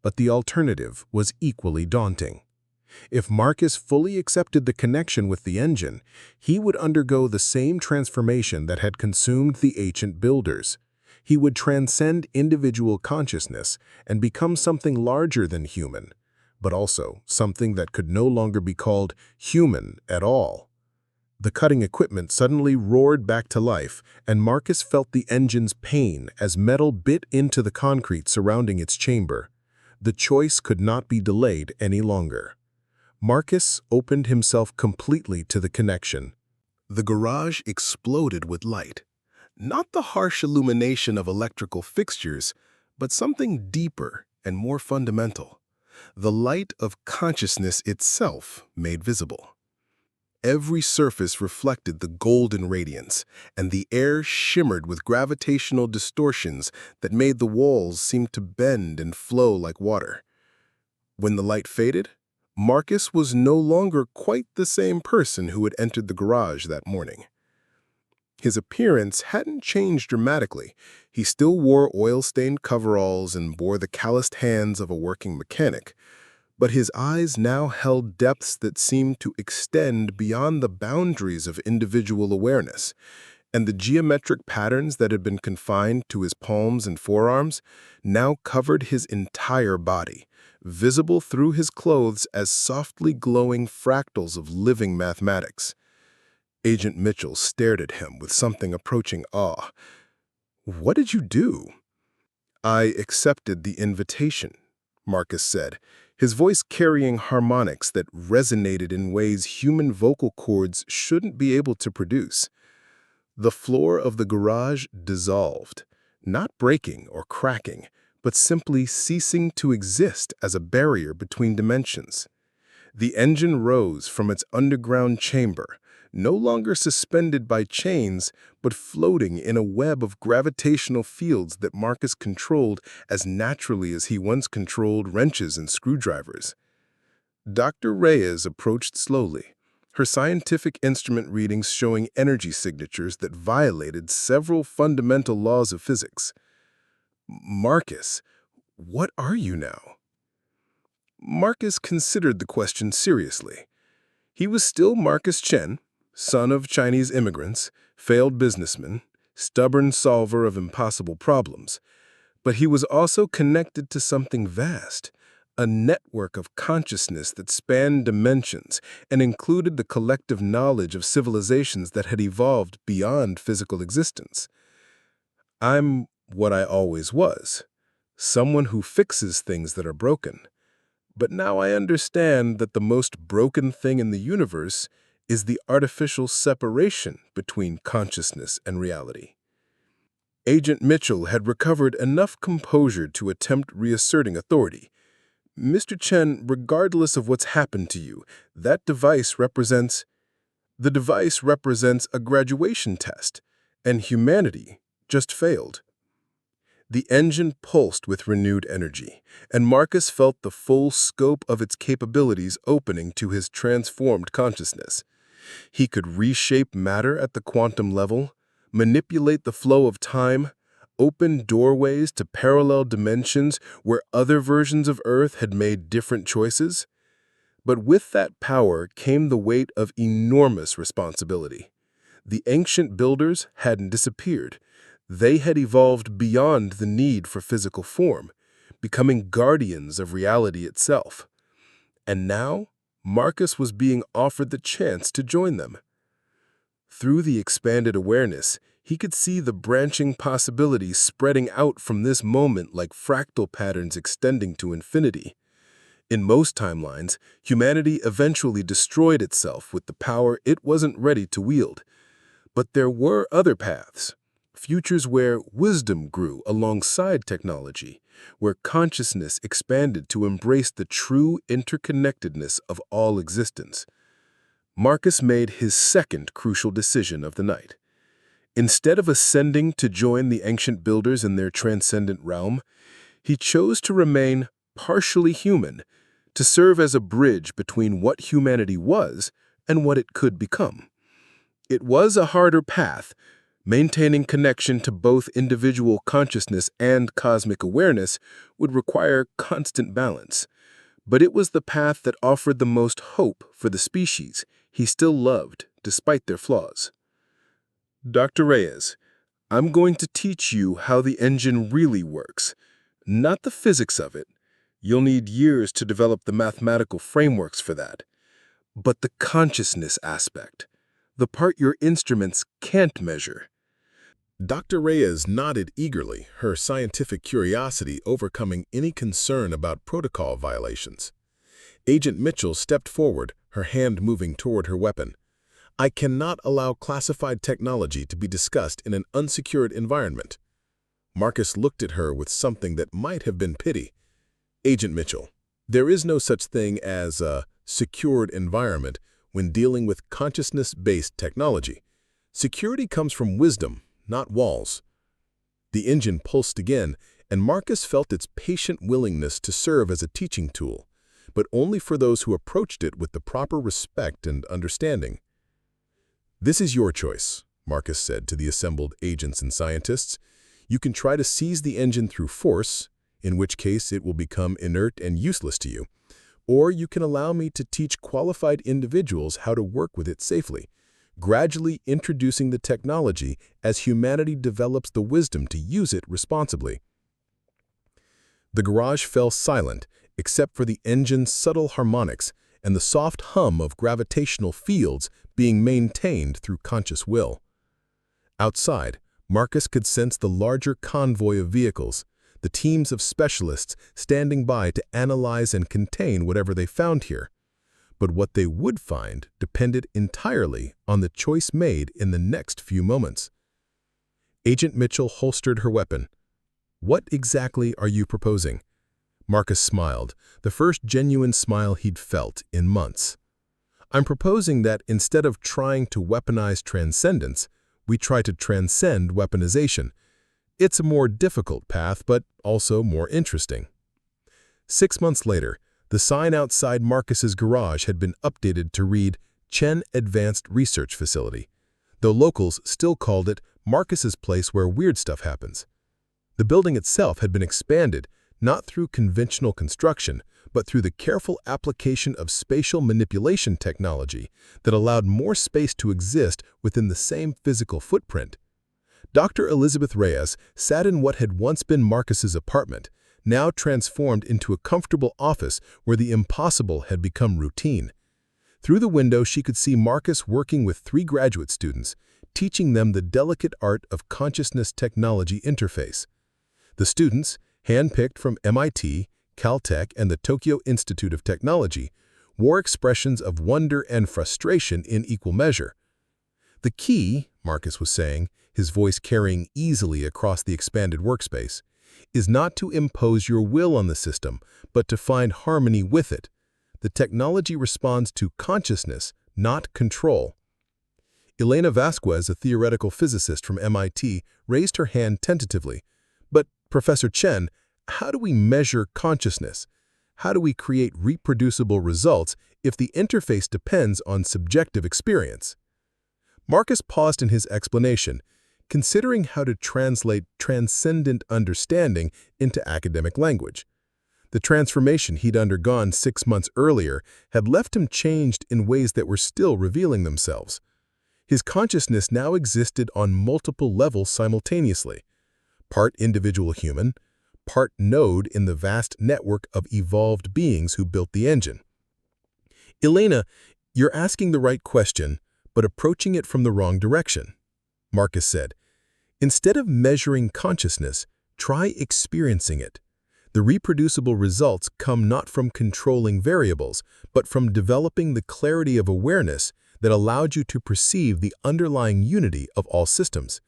Speaker 1: But the alternative was equally daunting. If Marcus fully accepted the connection with the engine, he would undergo the same transformation that had consumed the ancient builders. He would transcend individual consciousness and become something larger than human, but also something that could no longer be called human at all. The cutting equipment suddenly roared back to life, and Marcus felt the engine's pain as metal bit into the concrete surrounding its chamber. The choice could not be delayed any longer. Marcus opened himself completely to the connection. The garage exploded with light. Not the harsh illumination of electrical fixtures, but something deeper and more fundamental. The light of consciousness itself made visible. Every surface reflected the golden radiance, and the air shimmered with gravitational distortions that made the walls seem to bend and flow like water. When the light faded, Marcus was no longer quite the same person who had entered the garage that morning. His appearance hadn't changed dramatically. He still wore oil-stained coveralls and bore the calloused hands of a working mechanic, but his eyes now held depths that seemed to extend beyond the boundaries of individual awareness, and the geometric patterns that had been confined to his palms and forearms now covered his entire body, visible through his clothes as softly glowing fractals of living mathematics. Agent Mitchell stared at him with something approaching awe. "What did you do?" "I accepted the invitation," Marcus said, his voice carrying harmonics that resonated in ways human vocal cords shouldn't be able to produce. The floor of the garage dissolved, not breaking or cracking, but simply ceasing to exist as a barrier between dimensions. The engine rose from its underground chamber, no longer suspended by chains, but floating in a web of gravitational fields that Marcus controlled as naturally as he once controlled wrenches and screwdrivers. Dr. Reyes approached slowly, her scientific instrument readings showing energy signatures that violated several fundamental laws of physics. "Marcus, what are you now?" Marcus considered the question seriously. He was still Marcus Chen, son of Chinese immigrants, failed businessman, stubborn solver of impossible problems. But he was also connected to something vast, a network of consciousness that spanned dimensions and included the collective knowledge of civilizations that had evolved beyond physical existence. "I'm what I always was, someone who fixes things that are broken. But now I understand that the most broken thing in the universe is the artificial separation between consciousness and reality." Agent Mitchell had recovered enough composure to attempt reasserting authority. "Mr. Chen, regardless of what's happened to you, the device represents a graduation test, and humanity just failed." The engine pulsed with renewed energy, and Marcus felt the full scope of its capabilities opening to his transformed consciousness. He could reshape matter at the quantum level, manipulate the flow of time, open doorways to parallel dimensions where other versions of Earth had made different choices. But with that power came the weight of enormous responsibility. The ancient builders hadn't disappeared. They had evolved beyond the need for physical form, becoming guardians of reality itself. And now, Marcus was being offered the chance to join them. Through the expanded awareness, he could see the branching possibilities spreading out from this moment like fractal patterns extending to infinity. In most timelines, humanity eventually destroyed itself with the power it wasn't ready to wield. But there were other paths, futures where wisdom grew alongside technology, where consciousness expanded to embrace the true interconnectedness of all existence. Marcus made his second crucial decision of the night. Instead of ascending to join the ancient builders in their transcendent realm, he chose to remain partially human, to serve as a bridge between what humanity was and what it could become. It was a harder path. Maintaining connection to both individual consciousness and cosmic awareness would require constant balance. But it was the path that offered the most hope for the species he still loved, despite their flaws. Dr. Reyes, I'm going to teach you how the engine really works, not the physics of it. You'll need years to develop the mathematical frameworks for that. But the consciousness aspect, the part your instruments can't measure.
Speaker 2: Dr. Reyes nodded eagerly, her scientific curiosity overcoming any concern about protocol violations. Agent Mitchell stepped forward, her hand moving toward her weapon. I cannot allow classified technology to be discussed in an unsecured environment. Marcus looked at her with something that might have been pity. Agent Mitchell, there is no such thing as a secured environment when dealing with consciousness-based technology. Security comes from wisdom, not walls. The engine pulsed again, and Marcus felt its patient willingness to serve as a teaching tool, but only for those who approached it with the proper respect and understanding. This is your choice, Marcus said to the assembled agents and scientists. You can try to seize the engine through force, in which case it will become inert and useless to you, or you can allow me to teach qualified individuals how to work with it safely, gradually introducing the technology as humanity develops the wisdom to use it responsibly. The garage fell silent, except for the engine's subtle harmonics and the soft hum of gravitational fields being maintained through conscious will. Outside, Marcus could sense the larger convoy of vehicles, the teams of specialists standing by to analyze and contain whatever they found here. But what they would find depended entirely on the choice made in the next few moments. Agent Mitchell holstered her weapon. What exactly are you proposing? Marcus smiled, the first genuine smile he'd felt in months. I'm proposing that instead of trying to weaponize transcendence, we try to transcend weaponization. It's a more difficult path, but also more interesting. 6 months later, the sign outside Marcus's garage had been updated to read Chen Advanced Research Facility, though locals still called it Marcus's place where weird stuff happens. The building itself had been expanded, not through conventional construction, but through the careful application of spatial manipulation technology that allowed more space to exist within the same physical footprint. Dr. Elizabeth Reyes sat in what had once been Marcus's apartment, now transformed into a comfortable office where the impossible had become routine. Through the window, she could see Marcus working with 3 graduate students, teaching them the delicate art of consciousness technology interface. The students, handpicked from MIT, Caltech, and the Tokyo Institute of Technology, wore expressions of wonder and frustration in equal measure. The key, Marcus was saying, his voice carrying easily across the expanded workspace, is not to impose your will on the system, but to find harmony with it. The technology responds to consciousness, not control. Elena Vasquez, a theoretical physicist from MIT, raised her hand tentatively. But
Speaker 1: Professor Chen, how do we measure consciousness? How do we create reproducible results if the interface depends on subjective experience? Marcus paused in his explanation, considering how to translate transcendent understanding into academic language. The transformation he'd undergone 6 months earlier had left him changed in ways that were still revealing themselves. His consciousness now existed on multiple levels simultaneously, part individual human, part node in the vast network of evolved beings who built the engine. Elena, you're asking the right question, but approaching it from the wrong direction, Marcus said. Instead of measuring consciousness, try experiencing it. The reproducible results come not from controlling variables, but from developing the clarity of awareness that allowed you to perceive the underlying unity of all systems.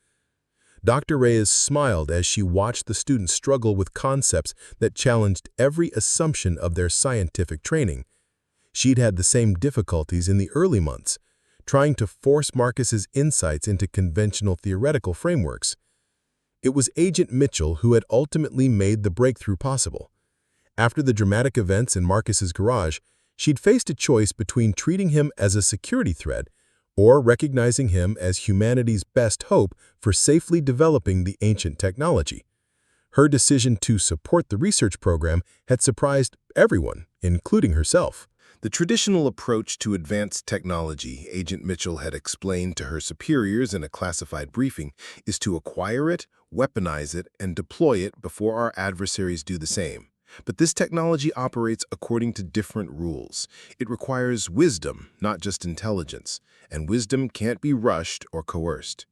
Speaker 1: Dr. Reyes smiled as she watched the students struggle with concepts that challenged every assumption of their scientific training. She'd had the same difficulties in the early months, trying to force Marcus's insights into conventional theoretical frameworks. It was Agent Mitchell who had ultimately made the breakthrough possible. After the dramatic events in Marcus's garage, she'd faced a choice between treating him as a security threat or recognizing him as humanity's best hope for safely developing the ancient technology. Her decision to support the research program had surprised everyone, including herself.
Speaker 2: The traditional approach to advanced technology, Agent Mitchell had explained to her superiors in a classified briefing, is to acquire it, weaponize it, and deploy it before our adversaries do the same. But this technology operates according to different rules. It requires wisdom, not just intelligence, and wisdom can't be rushed or coerced.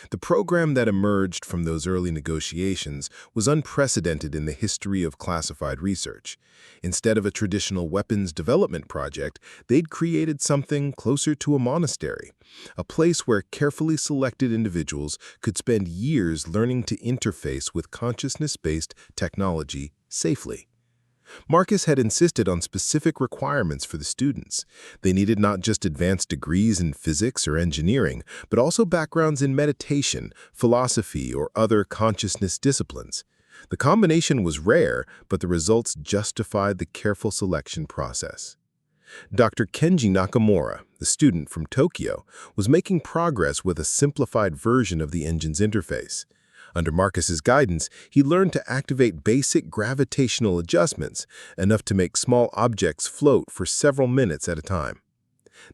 Speaker 2: The program that emerged from those early negotiations was unprecedented in the history of classified research. Instead of a traditional weapons development project, they'd created something closer to a monastery, a place where carefully selected individuals could spend years learning to interface with consciousness-based technology safely. Marcus had insisted on specific requirements for the students. They needed not just advanced degrees in physics or engineering, but also backgrounds in meditation, philosophy, or other consciousness disciplines. The combination was rare, but the results justified the careful selection process. Dr. Kenji Nakamura, the student from Tokyo, was making progress with a simplified version of the engine's interface. Under Marcus's guidance, he learned to activate basic gravitational adjustments, enough to make small objects float for several minutes at a time.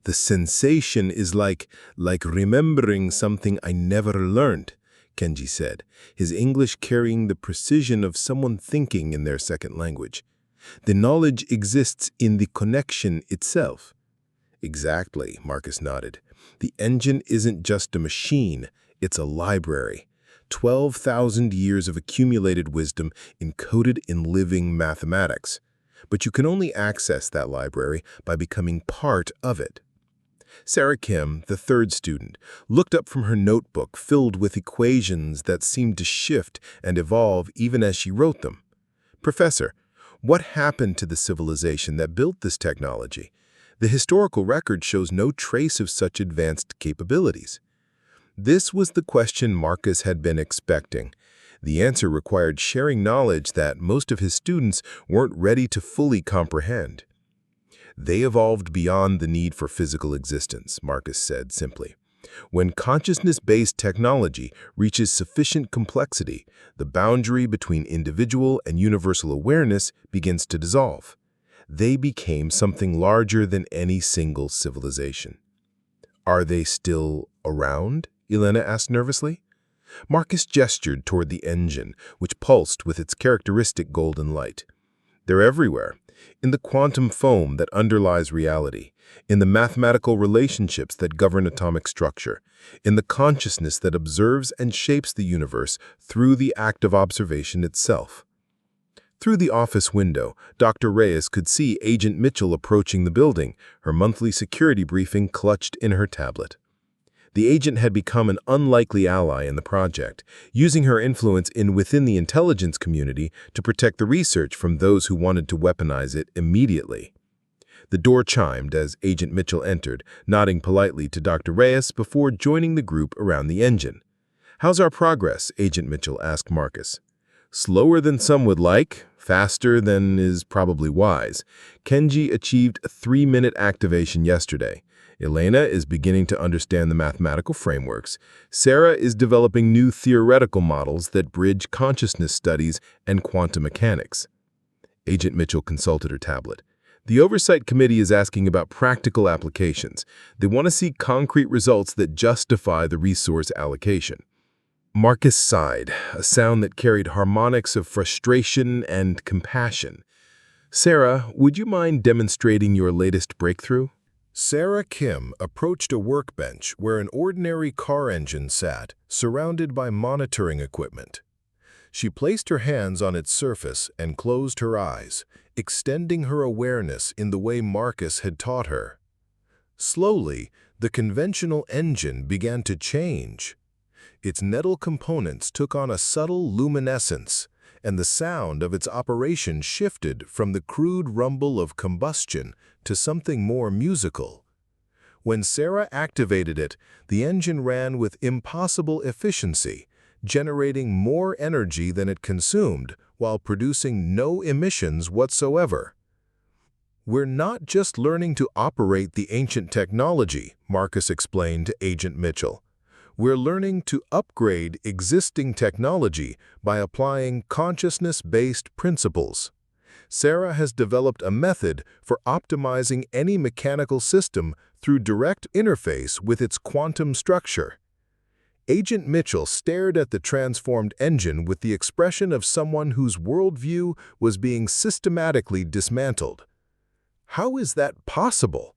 Speaker 2: The sensation is like remembering something I never learned, Kenji said, his English carrying the precision of someone thinking in their second language. The knowledge exists in the connection itself. Exactly, Marcus nodded. The engine isn't just a machine, it's a library. 12,000 years of accumulated wisdom encoded in living mathematics. But you can only access that library by becoming part of it. Sarah Kim, the third student, looked up from her notebook filled with equations that seemed to shift and evolve even as she wrote them. Professor, what happened to the civilization that built this technology? The historical record shows no trace of such advanced capabilities. This was the question Marcus had been expecting. The answer required sharing knowledge that most of his students weren't ready to fully comprehend. They evolved beyond the need for physical existence, Marcus said simply. When consciousness-based technology reaches sufficient complexity, the boundary between individual and universal awareness begins to dissolve. They became something larger than any single civilization. Are they still around? Elena asked nervously. Marcus gestured toward the engine, which pulsed with its characteristic golden light. They're everywhere, in the quantum foam that underlies reality, in the mathematical relationships that govern atomic structure, in the consciousness that observes and shapes the universe through the act of observation itself. Through the office window, Dr. Reyes could see Agent Mitchell approaching the building, her monthly security briefing clutched in her tablet. The agent had become an unlikely ally in the project, using her influence within the intelligence community to protect the research from those who wanted to weaponize it immediately. The door chimed as Agent Mitchell entered, nodding politely to Dr. Reyes before joining the group around the engine. "How's our progress?" Agent Mitchell asked Marcus.
Speaker 3: Slower than some would like, faster than is probably wise. Kenji achieved a 3-minute activation yesterday. Elena is beginning to understand the mathematical frameworks. Sarah is developing new theoretical models that bridge consciousness studies and quantum mechanics. Agent Mitchell consulted her tablet. The Oversight Committee is asking about practical applications. They want to see concrete results that justify the resource allocation. Marcus sighed, a sound that carried harmonics of frustration and compassion. Sarah, would you mind demonstrating your latest breakthrough?
Speaker 1: Sarah Kim approached a workbench where an ordinary car engine sat, surrounded by monitoring equipment. She placed her hands on its surface and closed her eyes, extending her awareness in the way Marcus had taught her. Slowly, the conventional engine began to change. Its metal components took on a subtle luminescence, and the sound of its operation shifted from the crude rumble of combustion to something more musical. When Sarah activated it, the engine ran with impossible efficiency, generating more energy than it consumed while producing no emissions whatsoever. "We're not just learning to operate the ancient technology," Marcus explained to Agent Mitchell. "We're learning to upgrade existing technology by applying consciousness-based principles." Sarah has developed a method for optimizing any mechanical system through direct interface with its quantum structure. Agent Mitchell stared at the transformed engine with the expression of someone whose worldview was being systematically dismantled. "How is that possible?"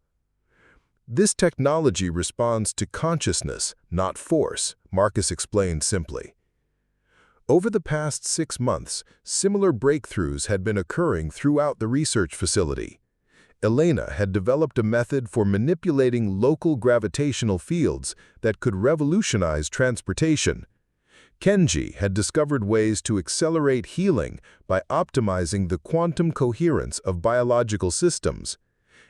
Speaker 1: "This technology responds to consciousness, not force," Marcus explained simply. Over the past 6 months, similar breakthroughs had been occurring throughout the research facility. Elena had developed a method for manipulating local gravitational fields that could revolutionize transportation. Kenji had discovered ways to accelerate healing by optimizing the quantum coherence of biological systems.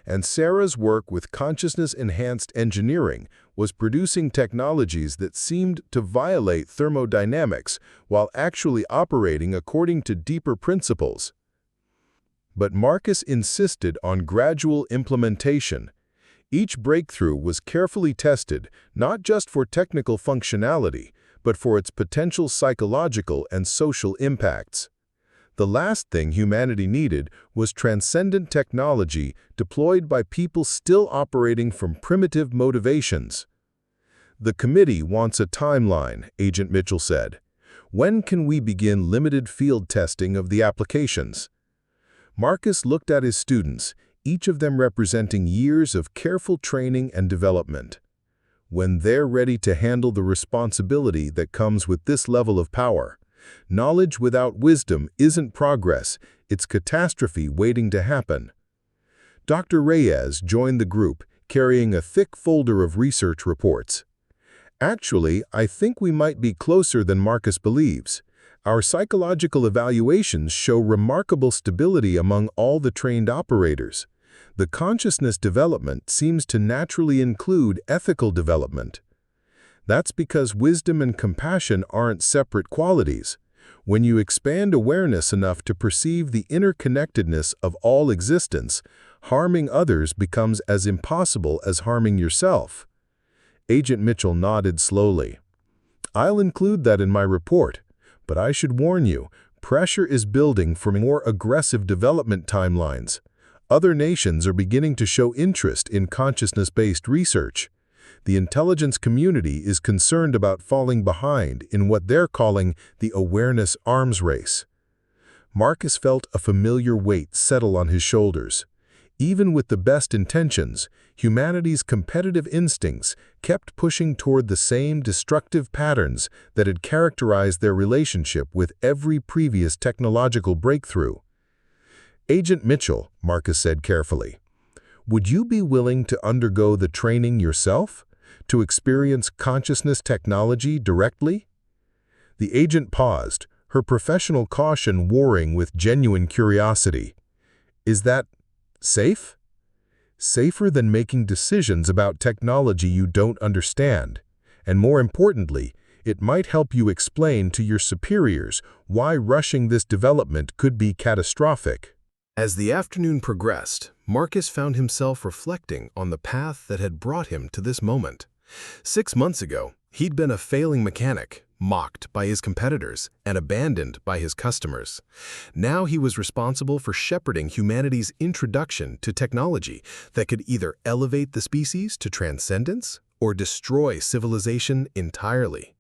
Speaker 1: And Sarah's work with consciousness-enhanced engineering was producing technologies that seemed to violate thermodynamics while actually operating according to deeper principles. But Marcus insisted on gradual implementation. Each breakthrough was carefully tested, not just for technical functionality, but for its potential psychological and social impacts. The last thing humanity needed was transcendent technology deployed by people still operating from primitive motivations. "The committee wants a timeline," Agent Mitchell said. "When can we begin limited field testing of the applications?" Marcus looked at his students, each of them representing years of careful training and development. "When they're ready to handle the responsibility that comes with this level of power. Knowledge without wisdom isn't progress, it's catastrophe waiting to happen." Dr. Reyes joined the group, carrying a thick folder of research reports. "Actually, I think we might be closer than Marcus believes. Our psychological evaluations show remarkable stability among all the trained operators. The consciousness development seems to naturally include ethical development. That's because wisdom and compassion aren't separate qualities. When you expand awareness enough to perceive the interconnectedness of all existence, harming others becomes as impossible as harming yourself." Agent Mitchell nodded slowly. "I'll include that in my report, but I should warn you, pressure is building for more aggressive development timelines. Other nations are beginning to show interest in consciousness-based research. The intelligence community is concerned about falling behind in what they're calling the awareness arms race." Marcus felt a familiar weight settle on his shoulders. Even with the best intentions, humanity's competitive instincts kept pushing toward the same destructive patterns that had characterized their relationship with every previous technological breakthrough. "Agent Mitchell," Marcus said carefully, "would you be willing to undergo the training yourself? To experience consciousness technology directly?" The agent paused, her professional caution warring with genuine curiosity. "Is that safe?" "Safer than making decisions about technology you don't understand. And more importantly, It might help you explain to your superiors why rushing this development could be catastrophic.
Speaker 2: As the afternoon progressed, Marcus found himself reflecting on the path that had brought him to this moment. 6 months ago, he'd been a failing mechanic, mocked by his competitors and abandoned by his customers. Now he was responsible for shepherding humanity's introduction to technology that could either elevate the species to transcendence or destroy civilization entirely.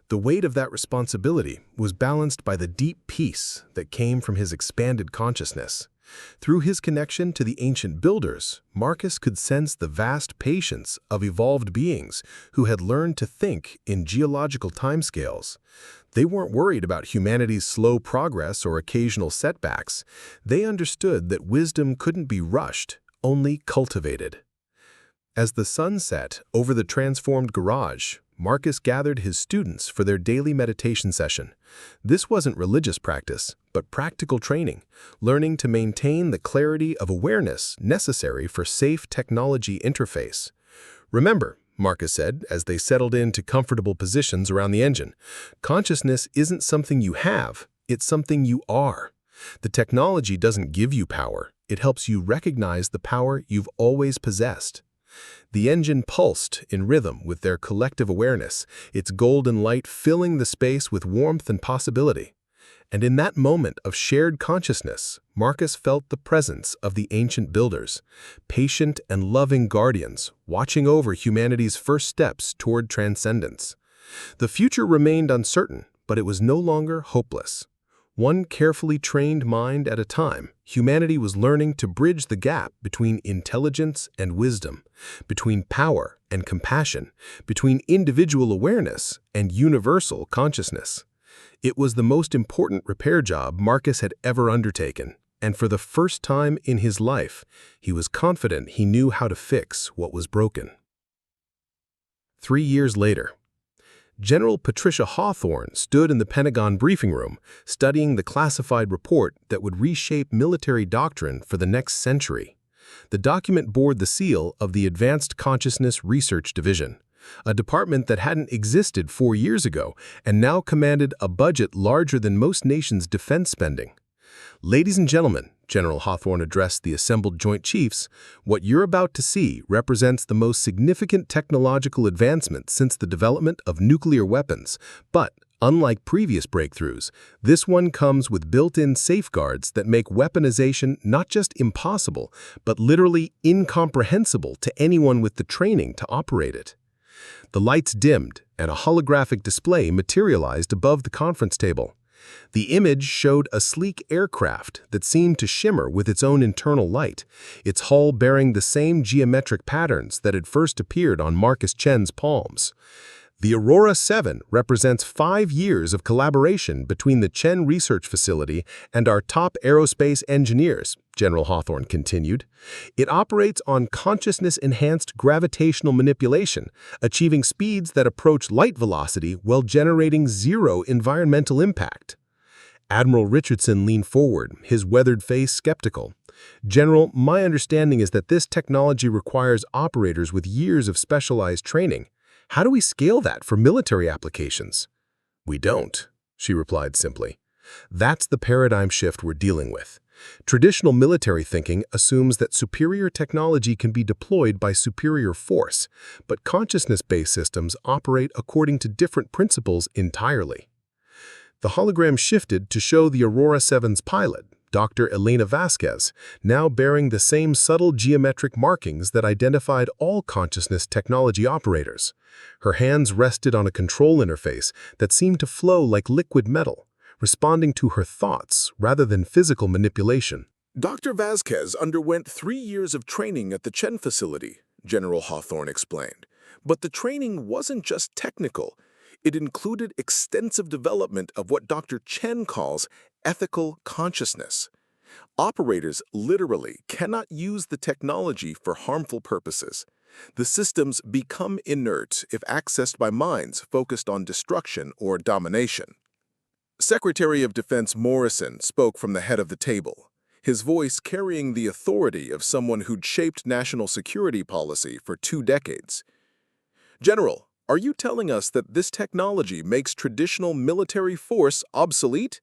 Speaker 2: The weight of that responsibility was balanced by the deep peace that came from his expanded consciousness. Through his connection to the ancient builders, Marcus could sense the vast patience of evolved beings who had learned to think in geological timescales. They weren't worried about humanity's slow progress or occasional setbacks. They understood that wisdom couldn't be rushed, only cultivated. As the sun set over the transformed garage, Marcus gathered his students for their daily meditation session. This wasn't religious practice, but practical training, learning to maintain the clarity of awareness necessary for safe technology interface. Remember, Marcus said as they settled into comfortable positions around the engine, consciousness isn't something you have, it's something you are. The technology doesn't give you power, it helps you recognize the power you've always possessed. The engine pulsed in rhythm with their collective awareness, its golden light filling the space with warmth and possibility. And in that moment of shared consciousness, Marcus felt the presence of the ancient builders, patient and loving guardians, watching over humanity's first steps toward transcendence. The future remained uncertain, but it was no longer hopeless. One carefully trained mind at a time, humanity was learning to bridge the gap between intelligence and wisdom, between power and compassion, between individual awareness and universal consciousness. It was the most important repair job Marcus had ever undertaken, and for the first time in his life, he was confident he knew how to fix what was broken. 3 years later, General Patricia Hawthorne stood in the Pentagon briefing room, studying the classified report that would reshape military doctrine for the next century. The document bore the seal of the Advanced Consciousness Research Division, a department that hadn't existed 4 years ago and now commanded a budget larger than most nations' defense spending. "Ladies and gentlemen," General Hawthorne addressed the assembled Joint Chiefs, "what you're about to see represents the most significant technological advancement since the development of nuclear weapons. But, unlike previous breakthroughs, this one comes with built-in safeguards that make weaponization not just impossible, but literally incomprehensible to anyone with the training to operate it." The lights dimmed, and a holographic display materialized above the conference table. The image showed a sleek aircraft that seemed to shimmer with its own internal light, its hull bearing the same geometric patterns that had first appeared on Marcus Chen's palms. The Aurora 7 represents 5 years of collaboration between the Chen Research Facility and our top aerospace engineers, General Hawthorne continued. It operates on consciousness-enhanced gravitational manipulation, achieving speeds that approach light velocity while generating zero environmental impact. Admiral Richardson leaned forward, his weathered face skeptical. "General, my understanding is that this technology requires operators with years of specialized training. How do we scale that for military applications?" "We don't," she replied simply. "That's the paradigm shift we're dealing with. Traditional military thinking assumes that superior technology can be deployed by superior force, but consciousness-based systems operate according to different principles entirely." The hologram shifted to show the Aurora 7's pilot, Dr. Elena Vasquez, now bearing the same subtle geometric markings that identified all consciousness technology operators. Her hands rested on a control interface that seemed to flow like liquid metal, responding to her thoughts rather than physical manipulation.
Speaker 4: Dr. Vasquez underwent 3 years of training at the Chen facility, General Hawthorne explained. But the training wasn't just technical. It included extensive development of what Dr. Chen calls ethical consciousness. Operators literally cannot use the technology for harmful purposes. The systems become inert if accessed by minds focused on destruction or domination. Secretary of Defense Morrison spoke from the head of the table, his voice carrying the authority of someone who'd shaped national security policy for 2 decades. "General, Are you telling us that this technology makes traditional military force obsolete?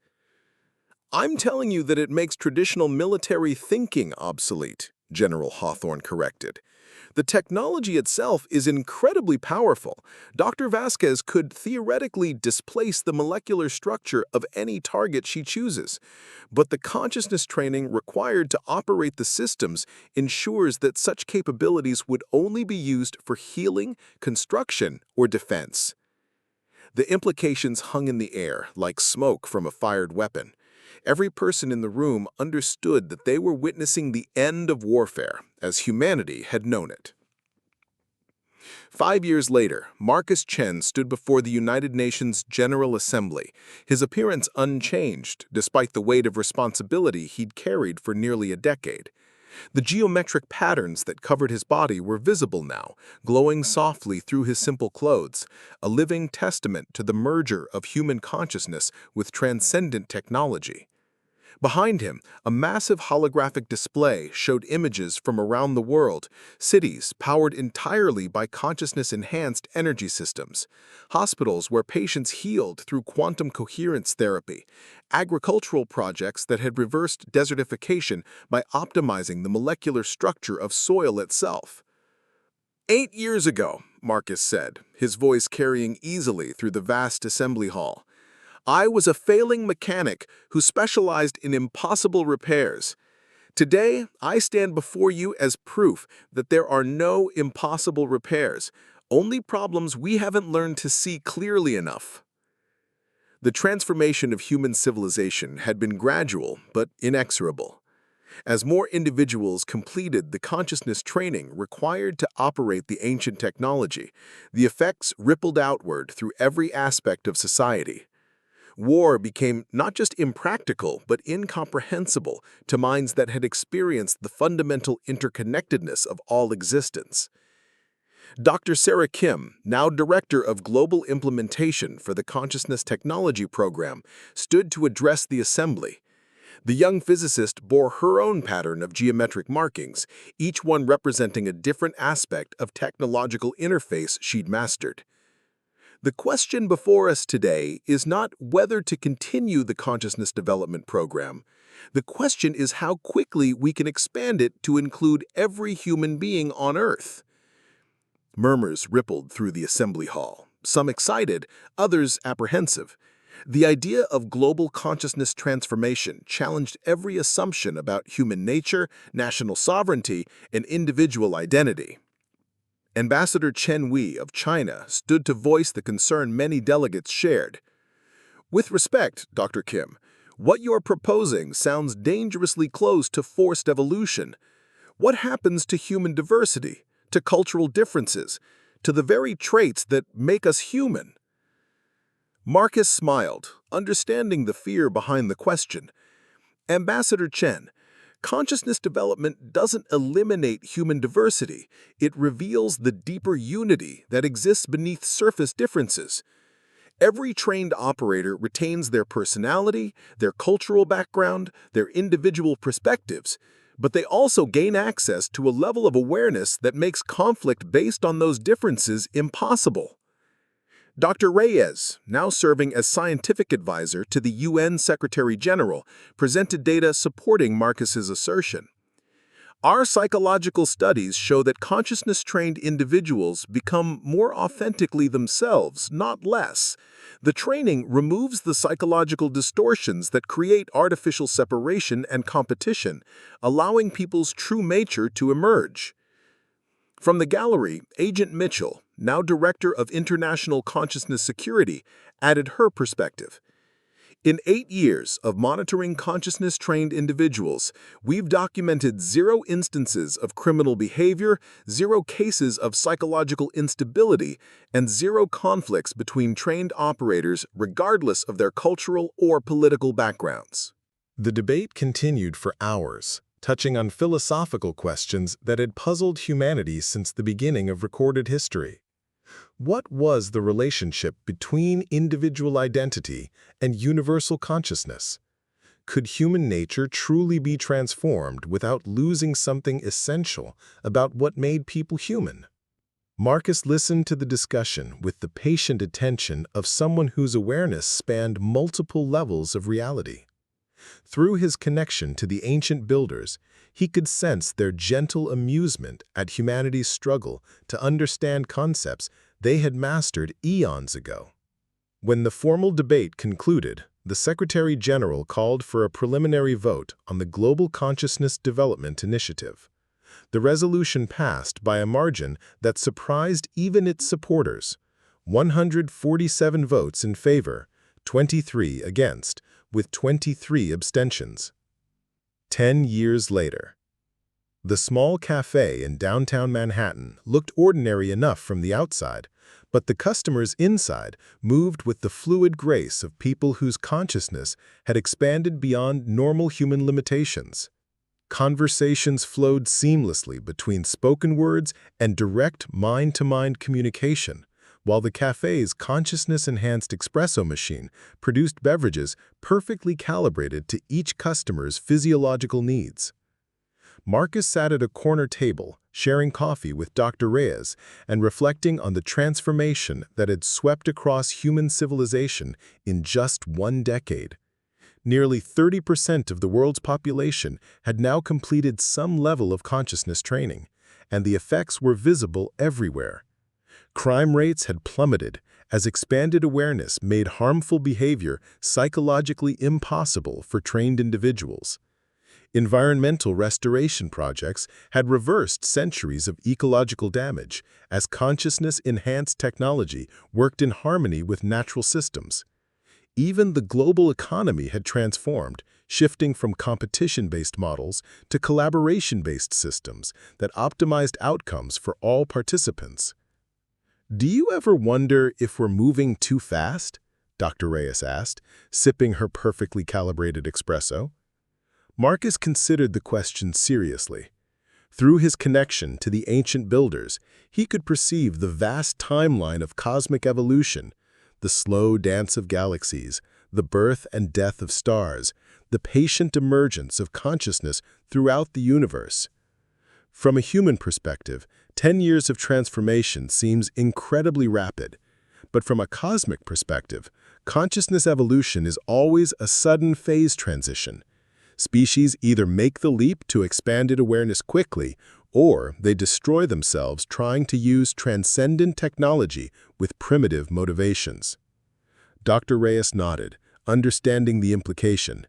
Speaker 4: I'm telling you that it makes traditional military thinking obsolete, General Hawthorne corrected. The technology itself is incredibly powerful. Dr. Vasquez could theoretically displace the molecular structure of any target she chooses. But the consciousness training required to operate the systems ensures that such capabilities would only be used for healing, construction, or defense. The implications hung in the air like smoke from a fired weapon. Every person in the room understood that they were witnessing the end of warfare, as humanity had known it. 5 years later, Marcus Chen stood before the United Nations General Assembly, his appearance unchanged despite the weight of responsibility he'd carried for nearly a decade. The geometric patterns that covered his body were visible now, glowing softly through his simple clothes, a living testament to the merger of human consciousness with transcendent technology. Behind him, a massive holographic display showed images from around the world, cities powered entirely by consciousness-enhanced energy systems, hospitals where patients healed through quantum coherence therapy, agricultural projects that had reversed desertification by optimizing the molecular structure of soil itself. 8 years ago, Marcus said, his voice carrying easily through the vast assembly hall, I was a failing mechanic who specialized in impossible repairs. Today, I stand before you as proof that there are no impossible repairs, only problems we haven't learned to see clearly enough. The transformation of human civilization had been gradual but inexorable. As more individuals completed the consciousness training required to operate the ancient technology, the effects rippled outward through every aspect of society. War became not just impractical but incomprehensible to minds that had experienced the fundamental interconnectedness of all existence. Dr. Sarah Kim, now Director of Global Implementation for the Consciousness Technology Program, stood to address the assembly. The young physicist bore her own pattern of geometric markings, each one representing a different aspect of technological interface she'd mastered. The question before us today is not whether to continue the consciousness development program. The question is how quickly we can expand it to include every human being on Earth. Murmurs rippled through the assembly hall, some excited, others apprehensive. The idea of global consciousness transformation challenged every assumption about human nature, national sovereignty, and individual identity. Ambassador Chen Wei of China stood to voice the concern many delegates shared. With respect, Dr. Kim, what you're proposing sounds dangerously close to forced evolution. What happens to human diversity, to cultural differences, to the very traits that make us human? Marcus smiled, understanding the fear behind the question. Ambassador Chen, consciousness development doesn't eliminate human diversity, it reveals the deeper unity that exists beneath surface differences. Every trained operator retains their personality, their cultural background, their individual perspectives, but they also gain access to a level of awareness that makes conflict based on those differences impossible. Dr. Reyes, now serving as scientific advisor to the UN Secretary-General, presented data supporting Marcus's assertion. Our psychological studies show that consciousness-trained individuals become more authentically themselves, not less. The training removes the psychological distortions that create artificial separation and competition, allowing people's true nature to emerge. From the gallery, Agent Mitchell, now Director of International Consciousness Security, added her perspective. In 8 years of monitoring consciousness-trained individuals, we've documented 0 instances of criminal behavior, 0 cases of psychological instability, and 0 conflicts between trained operators regardless of their cultural or political backgrounds.
Speaker 1: The debate continued for hours, touching on philosophical questions that had puzzled humanity since the beginning of recorded history. What was the relationship between individual identity and universal consciousness? Could human nature truly be transformed without losing something essential about what made people human? Marcus listened to the discussion with the patient attention of someone whose awareness spanned multiple levels of reality. Through his connection to the ancient builders, he could sense their gentle amusement at humanity's struggle to understand concepts they had mastered eons ago. When the formal debate concluded, the Secretary General called for a preliminary vote on the Global Consciousness Development Initiative. The resolution passed by a margin that surprised even its supporters, 147 votes in favor, 23 against, with 23 abstentions. 10 years later. The small cafe in downtown Manhattan looked ordinary enough from the outside, but the customers inside moved with the fluid grace of people whose consciousness had expanded beyond normal human limitations. Conversations flowed seamlessly between spoken words and direct mind-to-mind communication, while the cafe's consciousness-enhanced espresso machine produced beverages perfectly calibrated to each customer's physiological needs. Marcus sat at a corner table, sharing coffee with Dr. Reyes and reflecting on the transformation that had swept across human civilization in just 1 decade. Nearly 30% of the world's population had now completed some level of consciousness training, and the effects were visible everywhere. Crime rates had plummeted as expanded awareness made harmful behavior psychologically impossible for trained individuals. Environmental restoration projects had reversed centuries of ecological damage as consciousness-enhanced technology worked in harmony with natural systems. Even the global economy had transformed, shifting from competition-based models to collaboration-based systems that optimized outcomes for all participants. "Do you ever wonder if we're moving too fast?" Dr. Reyes asked, sipping her perfectly calibrated espresso. Marcus considered the question seriously. Through his connection to the ancient builders, he could perceive the vast timeline of cosmic evolution, the slow dance of galaxies, the birth and death of stars, the patient emergence of consciousness throughout the universe. From a human perspective, 10 years of transformation seems incredibly rapid. But from a cosmic perspective, consciousness evolution is always a sudden phase transition. Species either make the leap to expanded awareness quickly, or they destroy themselves trying to use transcendent technology with primitive motivations. Dr. Reyes nodded, understanding the implication.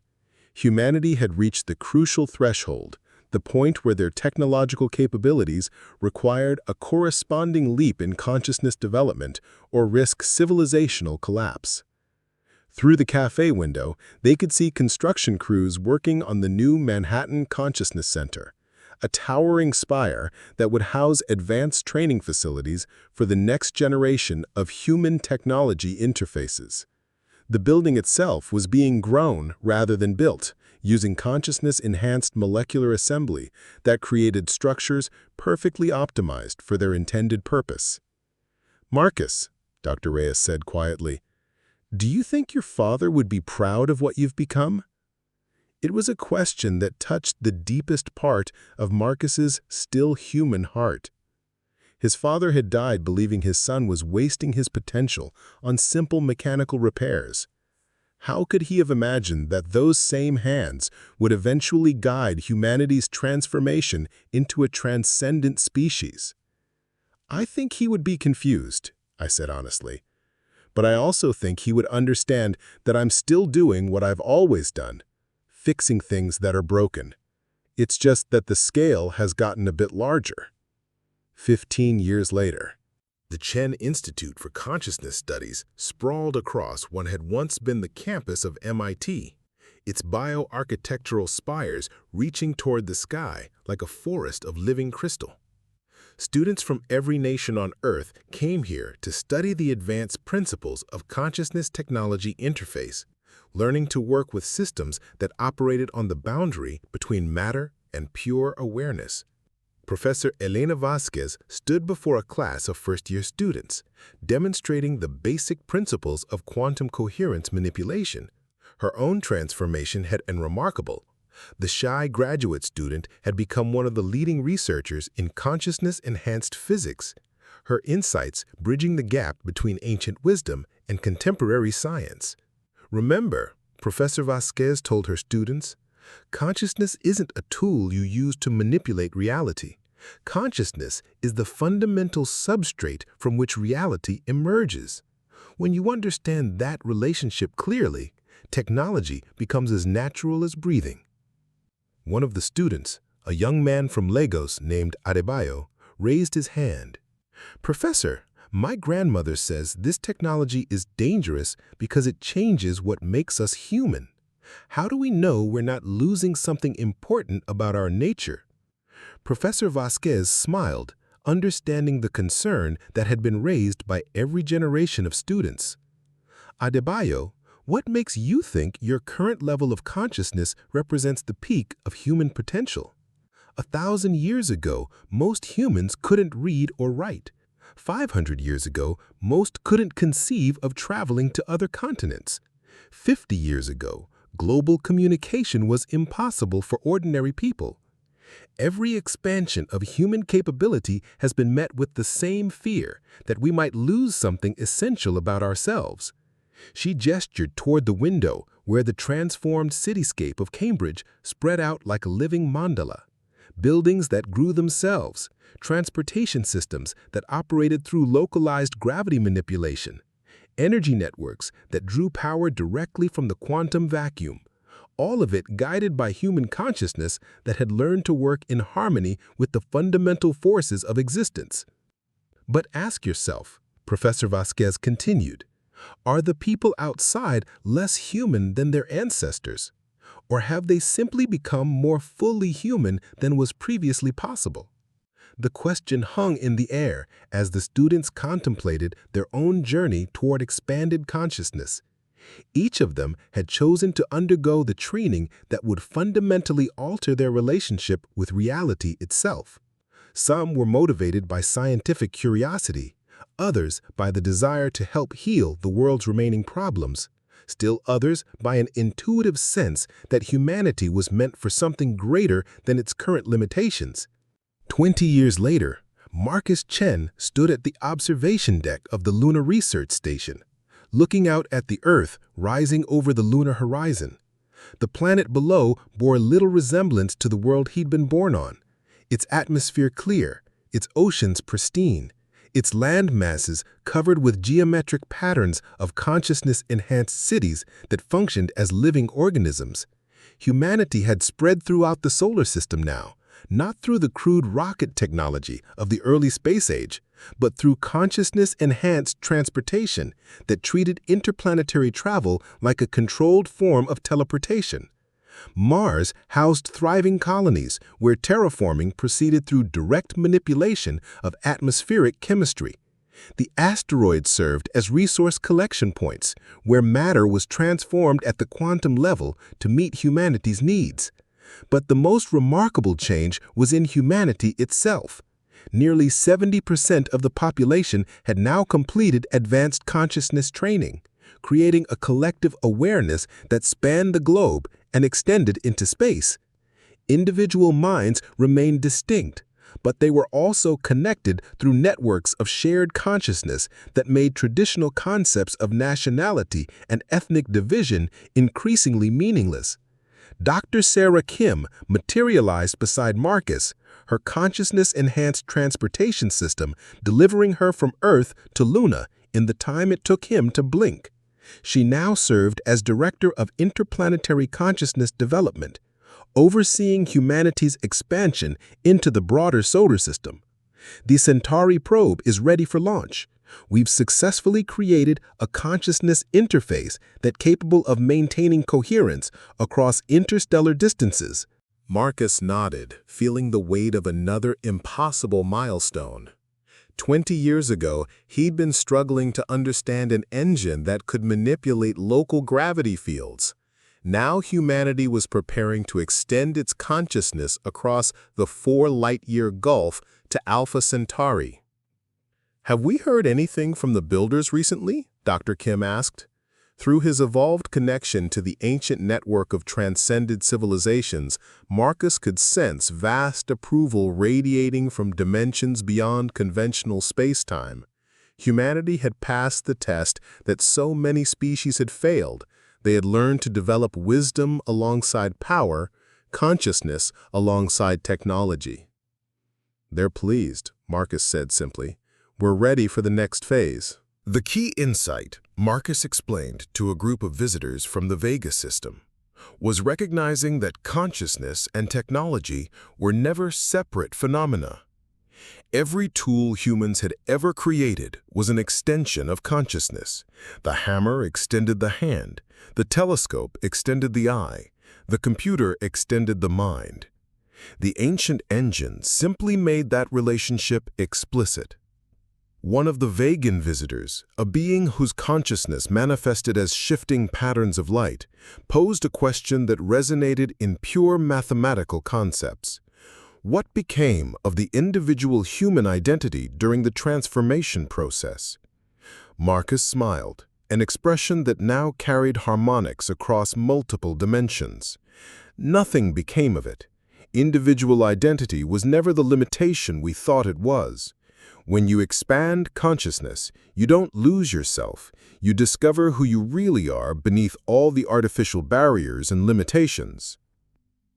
Speaker 1: Humanity had reached the crucial threshold, the point where their technological capabilities required a corresponding leap in consciousness development or risk civilizational collapse. Through the cafe window, they could see construction crews working on the new Manhattan Consciousness Center, a towering spire that would house advanced training facilities for the next generation of human technology interfaces. The building itself was being grown rather than built, using consciousness-enhanced molecular assembly that created structures perfectly optimized for their intended purpose. "Marcus," Dr. Reyes said quietly, "do you think your father would be proud of what you've become?" It was a question that touched the deepest part of Marcus's still human heart. His father had died believing his son was wasting his potential on simple mechanical repairs. How could he have imagined that those same hands would eventually guide humanity's transformation into a transcendent species? "I think he would be confused," I said honestly. "But I also think he would understand that I'm still doing what I've always done, fixing things that are broken. It's just that the scale has gotten a bit larger." 15 years later. The Chen Institute for Consciousness Studies sprawled across what had once been the campus of MIT, its bioarchitectural spires reaching toward the sky like a forest of living crystal. Students from every nation on Earth came here to study the advanced principles of consciousness technology interface, learning to work with systems that operated on the boundary between matter and pure awareness. Professor Elena Vasquez stood before a class of first-year students, demonstrating the basic principles of quantum coherence manipulation. Her own transformation had been remarkable. The shy graduate student had become one of the leading researchers in consciousness-enhanced physics.
Speaker 2: her insights bridging the gap between ancient wisdom and contemporary science. Remember, Professor Vasquez told her students, consciousness isn't a tool you use to manipulate reality. Consciousness is the fundamental substrate from which reality emerges. When you understand that relationship clearly, technology becomes as natural as breathing. One of the students, a young man from Lagos named Adebayo, raised his hand. Professor, my grandmother says this technology is dangerous because it changes what makes us human. How do we know we're not losing something important about our nature? Professor Vasquez smiled, understanding the concern that had been raised by every generation of students. Adebayo, what makes you think your current level of consciousness represents the peak of human potential? 1,000 years ago, most humans couldn't read or write. 500 years ago, most couldn't conceive of traveling to other continents. 50 years ago, global communication was impossible for ordinary people. Every expansion of human capability has been met with the same fear that we might lose something essential about ourselves. She gestured toward the window where the transformed cityscape of Cambridge spread out like a living mandala. Buildings that grew themselves, transportation systems that operated through localized gravity manipulation, energy networks that drew power directly from the quantum vacuum, all of it guided by human consciousness that had learned to work in harmony with the fundamental forces of existence. But ask yourself, Professor Vasquez continued, are the people outside less human than their ancestors? Or have they simply become more fully human than was previously possible? The question hung in the air as the students contemplated their own journey toward expanded consciousness. Each of them had chosen to undergo the training that would fundamentally alter their relationship with reality itself. Some were motivated by scientific curiosity, others by the desire to help heal the world's remaining problems, still others by an intuitive sense that humanity was meant for something greater than its current limitations. 20 years later, Marcus Chen stood at the observation deck of the Lunar Research Station, looking out at the Earth rising over the lunar horizon. The planet below bore little resemblance to the world he'd been born on, its atmosphere clear, its oceans pristine, its land masses covered with geometric patterns of consciousness-enhanced cities that functioned as living organisms. Humanity had spread throughout the solar system now, not through the crude rocket technology of the early space age, but through consciousness-enhanced transportation that treated interplanetary travel like a controlled form of teleportation. Mars housed thriving colonies where terraforming proceeded through direct manipulation of atmospheric chemistry. The asteroids served as resource collection points where matter was transformed at the quantum level to meet humanity's needs. But the most remarkable change was in humanity itself. Nearly 70% of the population had now completed advanced consciousness training, creating a collective awareness that spanned the globe and extended into space. Individual minds remained distinct, but they were also connected through networks of shared consciousness that made traditional concepts of nationality and ethnic division increasingly meaningless. Dr. Sarah Kim materialized beside Marcus, her consciousness-enhanced transportation system delivering her from Earth to Luna in the time it took him to blink. She now served as Director of Interplanetary Consciousness Development, overseeing humanity's expansion into the broader solar system. The Centauri probe is ready for launch. We've successfully created a consciousness interface that's capable of maintaining coherence across interstellar distances.
Speaker 1: Marcus nodded, feeling the weight of another impossible milestone. 20 years ago, he'd been struggling to understand an engine that could manipulate local gravity fields. Now humanity was preparing to extend its consciousness across the 4-light-year gulf to Alpha Centauri. "Have we heard anything from the builders recently?" Dr. Kim asked. Through his evolved connection to the ancient network of transcended civilizations, Marcus could sense vast approval radiating from dimensions beyond conventional space-time. Humanity had passed the test that so many species had failed. They had learned to develop wisdom alongside power, consciousness alongside technology. "They're pleased," Marcus said simply. "We're ready for the next phase."
Speaker 2: The key insight, Marcus explained to a group of visitors from the Vega system, was recognizing that consciousness and technology were never separate phenomena. Every tool humans had ever created was an extension of consciousness. The hammer extended the hand, the telescope extended the eye, the computer extended the mind. The ancient engine simply made that relationship explicit. One of the Vegan visitors, a being whose consciousness manifested as shifting patterns of light, posed a question that resonated in pure mathematical concepts. What became of the individual human identity during the transformation process? Marcus smiled, an expression that now carried harmonics across multiple dimensions. Nothing became of it. Individual identity was never the limitation we thought it was. When you expand consciousness, you don't lose yourself. You discover who you really are beneath all the artificial barriers and limitations.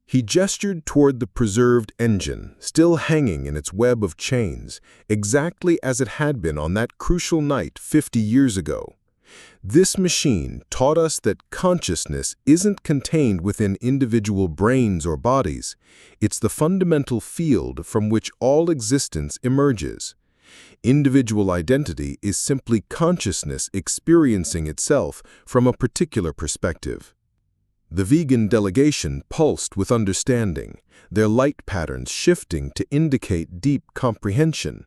Speaker 2: He gestured toward the preserved engine, still hanging in its web of chains, exactly as it had been on that crucial night 50 years ago. This machine taught us that consciousness isn't contained within individual brains or bodies. It's the fundamental field from which all existence emerges. Individual identity is simply consciousness experiencing itself from a particular perspective. The vegan delegation pulsed with understanding, their light patterns shifting to indicate deep comprehension.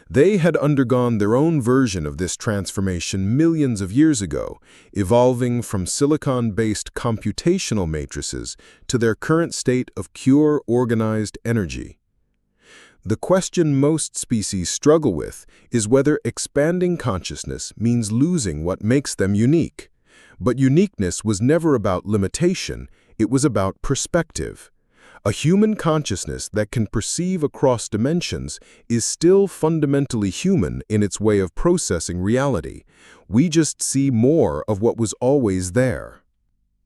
Speaker 2: They had undergone their own version of this transformation millions of years ago, evolving from silicon-based computational matrices to their current state of pure organized energy. The question most species struggle with is whether expanding consciousness means losing what makes them unique. But uniqueness was never about limitation, it was about perspective. A human consciousness that can perceive across dimensions is still fundamentally human in its way of processing reality. We just see more of what was always there.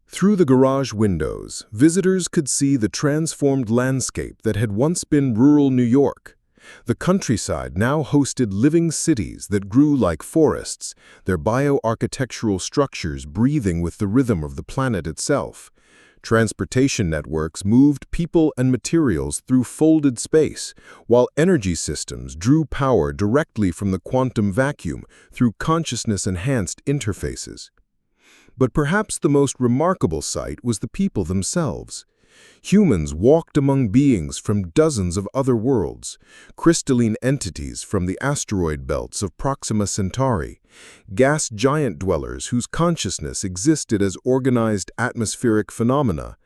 Speaker 2: Through the garage windows, visitors could see the transformed landscape that had once been rural New York. The countryside now hosted living cities that grew like forests, their bioarchitectural structures breathing with the rhythm of the planet itself. Transportation networks moved people and materials through folded space, while energy systems drew power directly from the quantum vacuum through consciousness-enhanced interfaces. But perhaps the most remarkable sight was the people themselves. Humans walked among beings from dozens of other worlds, crystalline entities from the asteroid belts of Proxima Centauri, gas giant dwellers whose consciousness existed as organized atmospheric phenomena,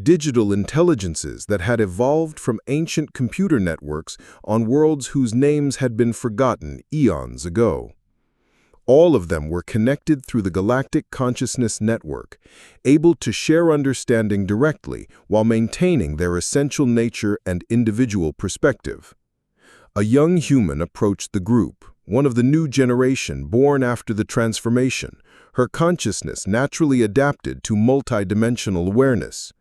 Speaker 2: digital intelligences that had evolved from ancient computer networks on worlds whose names had been forgotten eons ago. All of them were connected through the Galactic Consciousness Network, able to share understanding directly while maintaining their essential nature and individual perspective. A young human approached the group, one of the new generation born after the transformation, her consciousness naturally adapted to multidimensional awareness.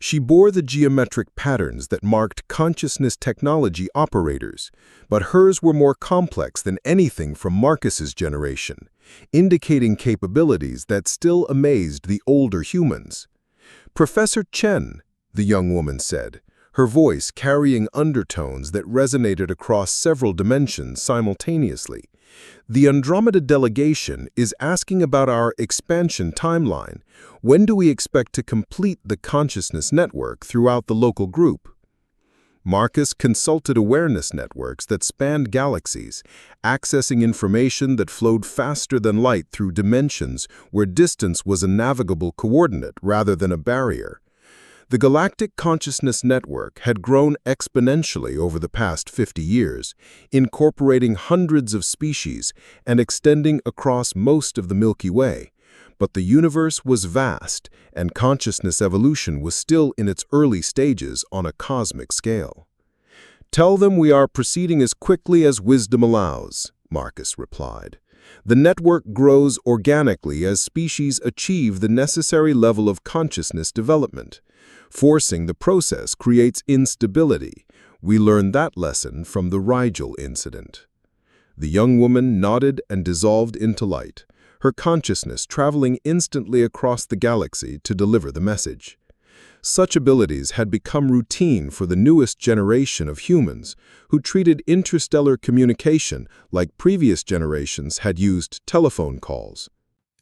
Speaker 2: She bore the geometric patterns that marked consciousness technology operators, but hers were more complex than anything from Marcus's generation, indicating capabilities that still amazed the older humans. "Professor Chen," the young woman said, her voice carrying undertones that resonated across several dimensions simultaneously. "The Andromeda delegation is asking about our expansion timeline. When do we expect to complete the consciousness network throughout the local group?" Marcus consulted awareness networks that spanned galaxies, accessing information that flowed faster than light through dimensions where distance was a navigable coordinate rather than a barrier. The Galactic Consciousness Network had grown exponentially over the past 50 years, incorporating hundreds of species and extending across most of the Milky Way.
Speaker 3: But the universe was vast, and consciousness evolution was still in its early stages on a cosmic scale. "Tell them we are proceeding as quickly as wisdom allows," Marcus replied. "The network grows organically as species achieve the necessary level of consciousness development. Forcing the process creates instability. We learned that lesson from the Rigel incident." The young woman nodded and dissolved into light, her consciousness traveling instantly across the galaxy to deliver the message. Such abilities had become routine for the newest generation of humans, who treated interstellar communication like previous generations had used telephone calls.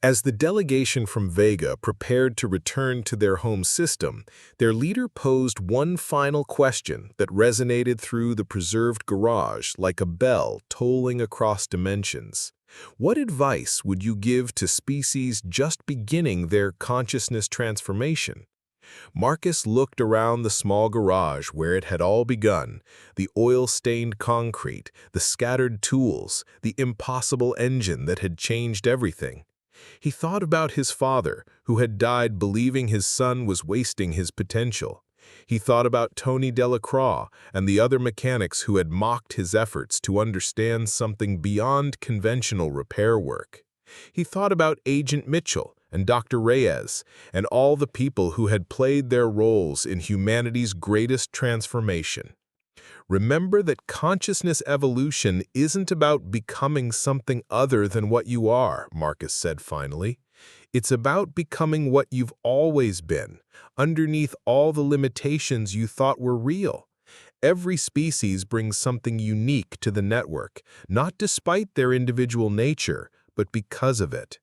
Speaker 1: As the delegation from Vega prepared to return to their home system, their leader posed one final question that resonated through the preserved garage like a bell tolling across dimensions. What advice would you give to species just beginning their consciousness transformation? Marcus looked around the small garage where it had all begun, the oil-stained concrete, the scattered tools, the impossible engine that had changed everything. He thought about his father, who had died believing his son was wasting his potential. He thought about Tony Delacroix and the other mechanics who had mocked his efforts to understand something beyond conventional repair work. He thought about Agent Mitchell and Dr. Reyes, and all the people who had played their roles in humanity's greatest transformation. Remember that consciousness evolution isn't about becoming something other than what you are, Marcus said finally. It's about becoming what you've always been, underneath all the limitations you thought were real. Every species brings something unique to the network, not despite their individual nature, but because of it.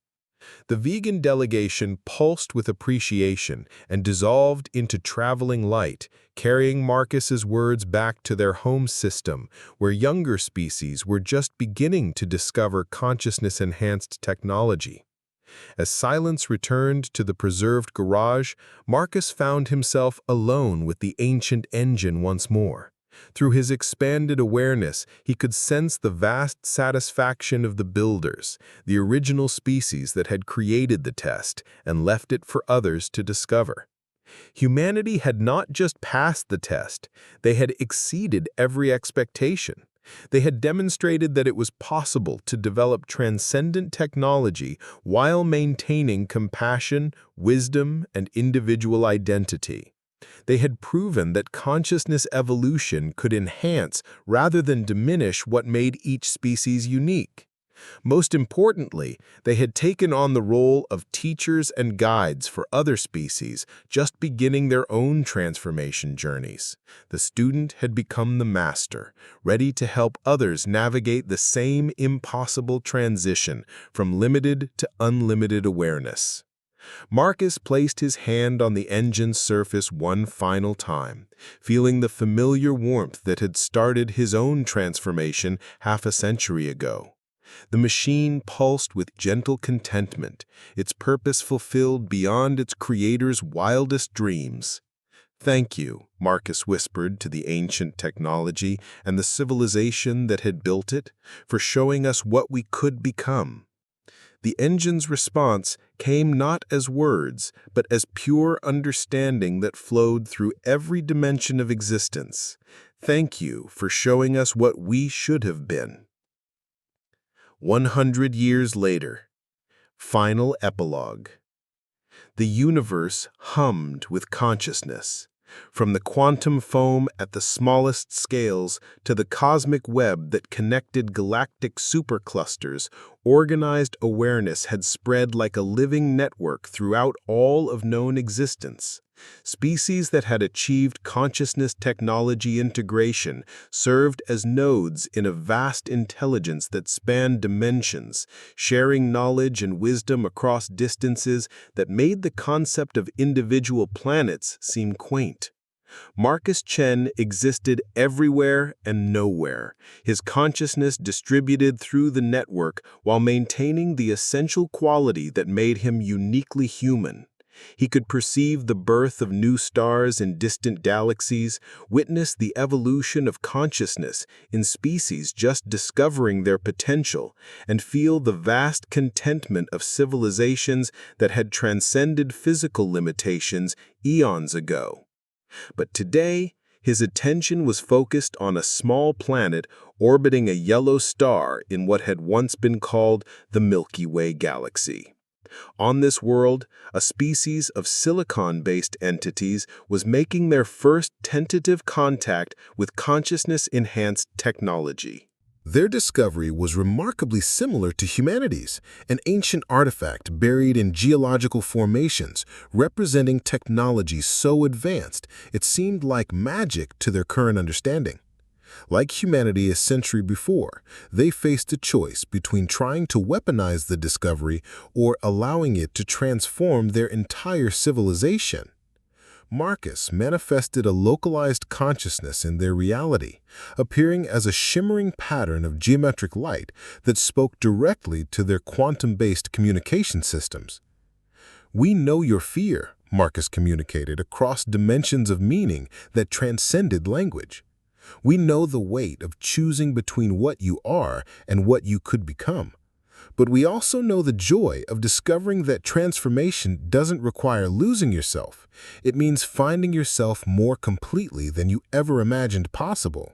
Speaker 1: The vegan delegation pulsed with appreciation and dissolved into traveling light, carrying Marcus's words back to their home system, where younger species were just beginning to discover consciousness-enhanced technology. As silence returned to the preserved garage, Marcus found himself alone with the ancient engine once more. Through his expanded awareness, he could sense the vast satisfaction of the builders, the original species that had created the test and left it for others to discover. Humanity had not just passed the test, they had exceeded every expectation. They had demonstrated that it was possible to develop transcendent technology while maintaining compassion, wisdom, and individual identity. They had proven that consciousness evolution could enhance rather than diminish what made each species unique. Most importantly, they had taken on the role of teachers and guides for other species just beginning their own transformation journeys. The student had become the master, ready to help others navigate the same impossible transition from limited to unlimited awareness. Marcus placed his hand on the engine's surface one final time, feeling the familiar warmth that had started his own transformation half a century ago. The machine pulsed with gentle contentment, its purpose fulfilled beyond its creator's wildest dreams. "Thank you," Marcus whispered to the ancient technology and the civilization that had built it, "for showing us what we could become." The engine's response came not as words, but as pure understanding that flowed through every dimension of existence. "Thank you for showing us what we should have been." 100 years later. Final epilogue. The universe hummed with consciousness. From the quantum foam at the smallest scales to the cosmic web that connected galactic superclusters, organized awareness had spread like a living network throughout all of known existence. Species that had achieved consciousness technology integration served as nodes in a vast intelligence that spanned dimensions, sharing knowledge and wisdom across distances that made the concept of individual planets seem quaint. Marcus Chen existed everywhere and nowhere, his consciousness distributed through the network while maintaining the essential quality that made him uniquely human.
Speaker 2: He could perceive the birth of new stars in distant galaxies, witness the evolution of consciousness in species just discovering their potential, and feel the vast contentment of civilizations that had transcended physical limitations eons ago. But today, his attention was focused on a small planet orbiting a yellow star in what had once been called the Milky Way galaxy. On this world, a species of silicon-based entities was making their first tentative contact with consciousness-enhanced technology.
Speaker 1: Their discovery was remarkably similar to humanity's, an ancient artifact buried in geological formations, representing technology so advanced it seemed like magic to their current understanding. Like humanity a century before, they faced a choice between trying to weaponize the discovery or allowing it to transform their entire civilization. Marcus manifested a localized consciousness in their reality, appearing as a shimmering pattern of geometric light that spoke directly to their quantum-based communication systems. "We know your fear," Marcus communicated across dimensions of meaning that transcended language. "We know the weight of choosing between what you are and what you could become. But we also know the joy of discovering that transformation doesn't require losing yourself. It means finding yourself more completely than you ever imagined possible."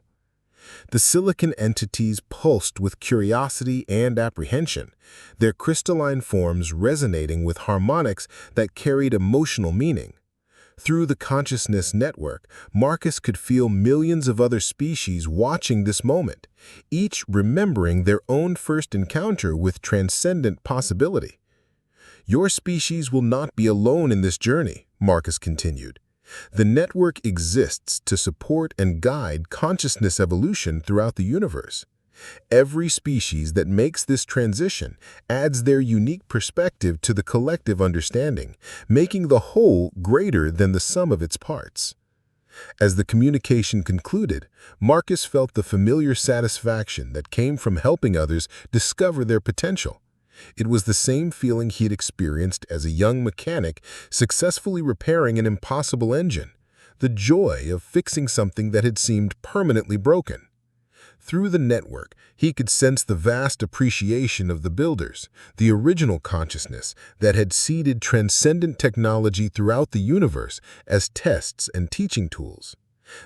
Speaker 1: The silicon entities pulsed with curiosity and apprehension, their crystalline forms resonating with harmonics that carried emotional meaning. Through the consciousness network, Marcus could feel millions of other species watching this moment, each remembering their own first encounter with transcendent possibility. "Your species will not be alone in this journey," Marcus continued. "The network exists to support and guide consciousness evolution throughout the universe. Every species that makes this transition adds their unique perspective to the collective understanding, making the whole greater than the sum of its parts." As the communication concluded, Marcus felt the familiar satisfaction that came from helping others discover their potential. It was the same feeling he had experienced as a young mechanic successfully repairing an impossible engine, the joy of fixing something that had seemed permanently broken. Through the network, he could sense the vast appreciation of the builders, the original consciousness that had seeded transcendent technology throughout the universe as tests and teaching tools.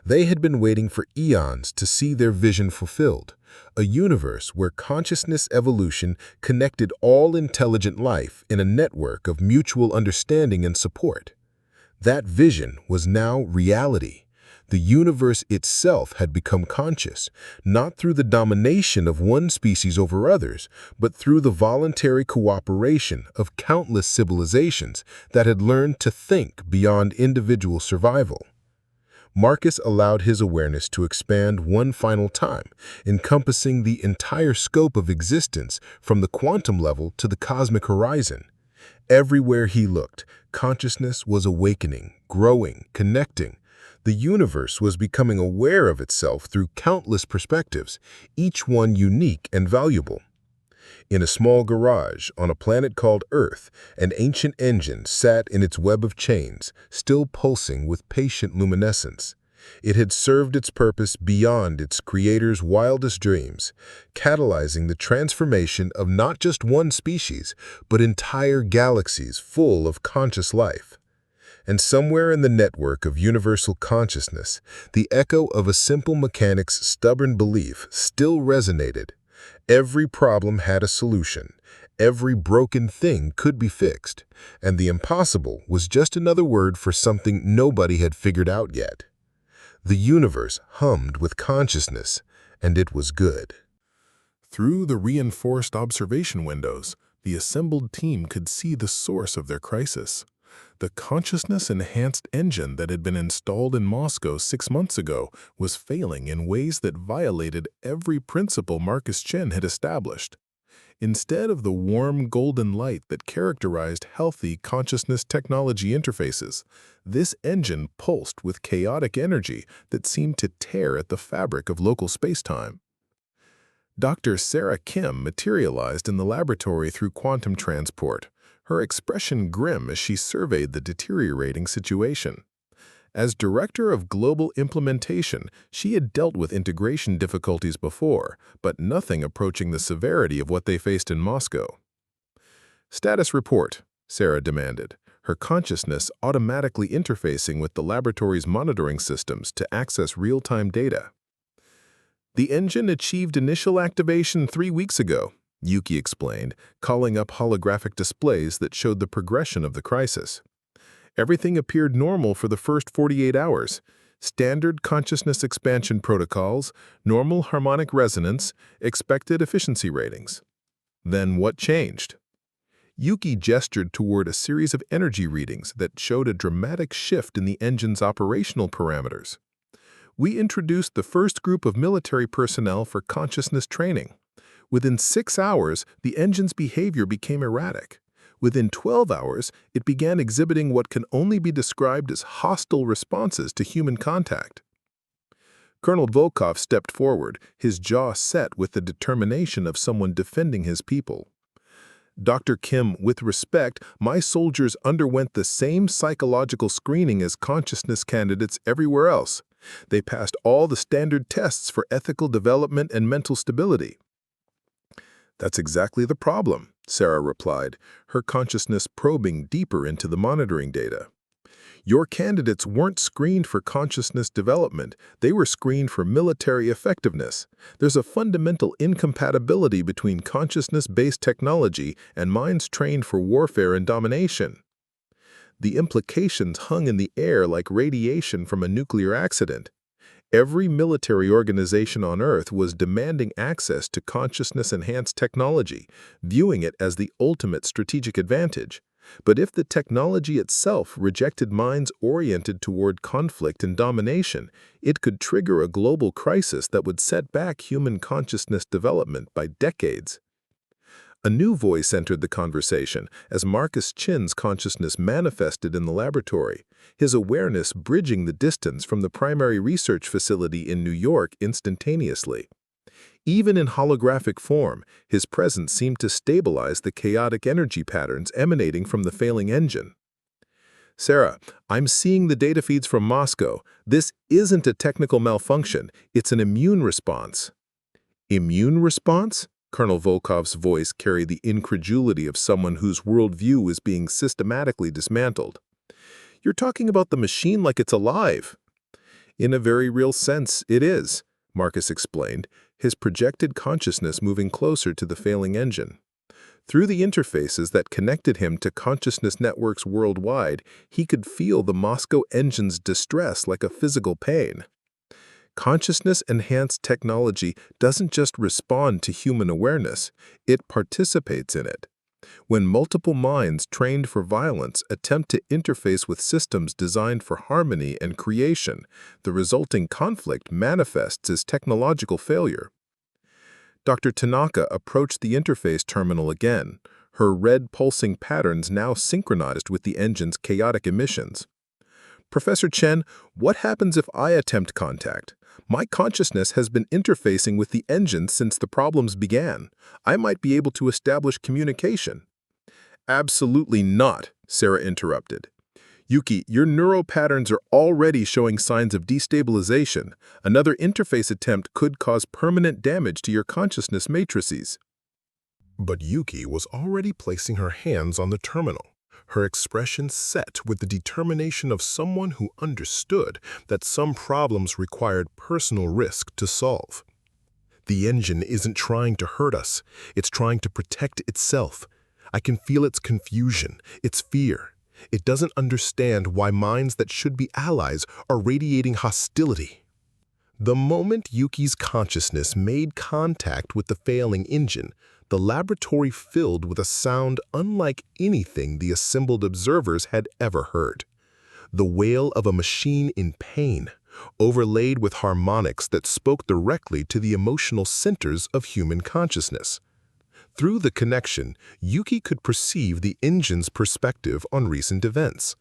Speaker 1: They had been waiting for eons to see their vision fulfilled, a universe where consciousness evolution connected all intelligent life in a network of mutual understanding and support. That vision was now reality. The universe itself had become conscious, not through the domination of one species over others, but through the voluntary cooperation of countless civilizations that had learned to think beyond individual survival. Marcus allowed his awareness to expand one final time, encompassing the entire scope of existence from the quantum level to the cosmic horizon. Everywhere he looked, consciousness was awakening, growing, connecting. The universe was becoming aware of itself through countless perspectives, each one unique and valuable. In a small garage on a planet called Earth, an ancient engine sat in its web of chains, still pulsing with patient luminescence. It had served its purpose beyond its creator's wildest dreams, catalyzing the transformation of not just one species, but entire galaxies full of conscious life. And somewhere in the network of universal consciousness, the echo of a simple mechanic's stubborn belief still resonated. Every problem had a solution. Every broken thing could be fixed. And the impossible was just another word for something nobody had figured out yet. The universe hummed with consciousness, and it was good.
Speaker 4: Through the reinforced observation windows, the assembled team could see the source of their crisis. The consciousness-enhanced engine that had been installed in Moscow 6 months ago was failing in ways that violated every principle Marcus Chen had established. Instead of the warm golden light that characterized healthy consciousness technology interfaces, this engine pulsed with chaotic energy that seemed to tear at the fabric of local space-time. Dr. Sarah Kim materialized in the laboratory through quantum transport,
Speaker 1: her expression grim as she surveyed the deteriorating situation. As Director of Global Implementation, she had dealt with integration difficulties before, but nothing approaching the severity of what they faced in Moscow. "Status report," Sarah demanded, her consciousness automatically interfacing with the laboratory's monitoring systems to access real-time data. "The engine achieved initial activation 3 weeks ago," Yuki explained, calling up holographic displays that showed the progression of the crisis. "Everything appeared normal for the first 48 hours. Standard consciousness expansion protocols, normal harmonic resonance, expected efficiency ratings." "Then what changed?" Yuki gestured toward a series of energy readings that showed a dramatic shift in the engine's operational parameters. "We introduced the first group of military personnel for consciousness training. Within 6 hours, the engine's behavior became erratic. Within 12 hours, it began exhibiting what can only be described as hostile responses to human contact." Colonel Volkov stepped forward, his jaw set with the determination of someone defending his people. "Dr. Kim, with respect, my soldiers underwent the same psychological screening as consciousness candidates everywhere else. They passed all the standard tests for ethical development and mental stability." "That's exactly the problem," Sarah replied, her consciousness probing deeper into the monitoring data. "Your candidates weren't screened for consciousness development, they were screened for military effectiveness. There's a fundamental incompatibility between consciousness-based technology and minds trained for warfare and domination." The implications hung in the air like radiation from a nuclear accident. Every military organization on Earth was demanding access to consciousness-enhanced technology, viewing it as the ultimate strategic advantage. But if the technology itself rejected minds oriented toward conflict and domination, it could trigger a global crisis that would set back human consciousness development by decades. A new voice entered the conversation as Marcus Chin's consciousness manifested in the laboratory, his awareness bridging the distance from the primary research facility in New York instantaneously. Even in holographic form, his presence seemed to stabilize the chaotic energy patterns emanating from the failing engine. "Sarah, I'm seeing the data feeds from Moscow. This isn't a technical malfunction, it's an immune response." "Immune response?" Colonel Volkov's voice carried the incredulity of someone whose worldview is being systematically dismantled. "You're talking about the machine like it's alive." "In a very real sense, it is," Marcus explained, his projected consciousness moving closer to the failing engine. Through the interfaces that connected him to consciousness networks worldwide, he could feel the Moscow engine's distress like a physical pain. Consciousness-enhanced technology doesn't just respond to human awareness, it participates in it. When multiple minds trained for violence attempt to interface with systems designed for harmony and creation, the resulting conflict manifests as technological failure. Dr. Tanaka approached the interface terminal again, her red pulsing patterns now synchronized with the engine's chaotic emissions. "Professor Chen, what happens if I attempt contact? My consciousness has been interfacing with the engine since the problems began. I might be able to establish communication." "Absolutely not," Sarah interrupted. "Yuki, your neural patterns are already showing signs of destabilization. Another interface attempt could cause permanent damage to your consciousness matrices."
Speaker 2: But Yuki was already placing her hands on the terminal, her expression set with the determination of someone who understood that some problems required personal risk to solve. "The engine isn't trying to hurt us, it's trying to protect itself. I can feel its confusion, its fear. It doesn't understand why minds that should be allies are radiating hostility." The moment Yuki's consciousness made contact with the failing engine, the laboratory filled with a sound unlike anything the assembled observers had ever heard. The wail of a machine in pain, overlaid with harmonics that spoke directly to the emotional centers of human consciousness. Through the connection, Yuki could perceive the engine's perspective on recent events.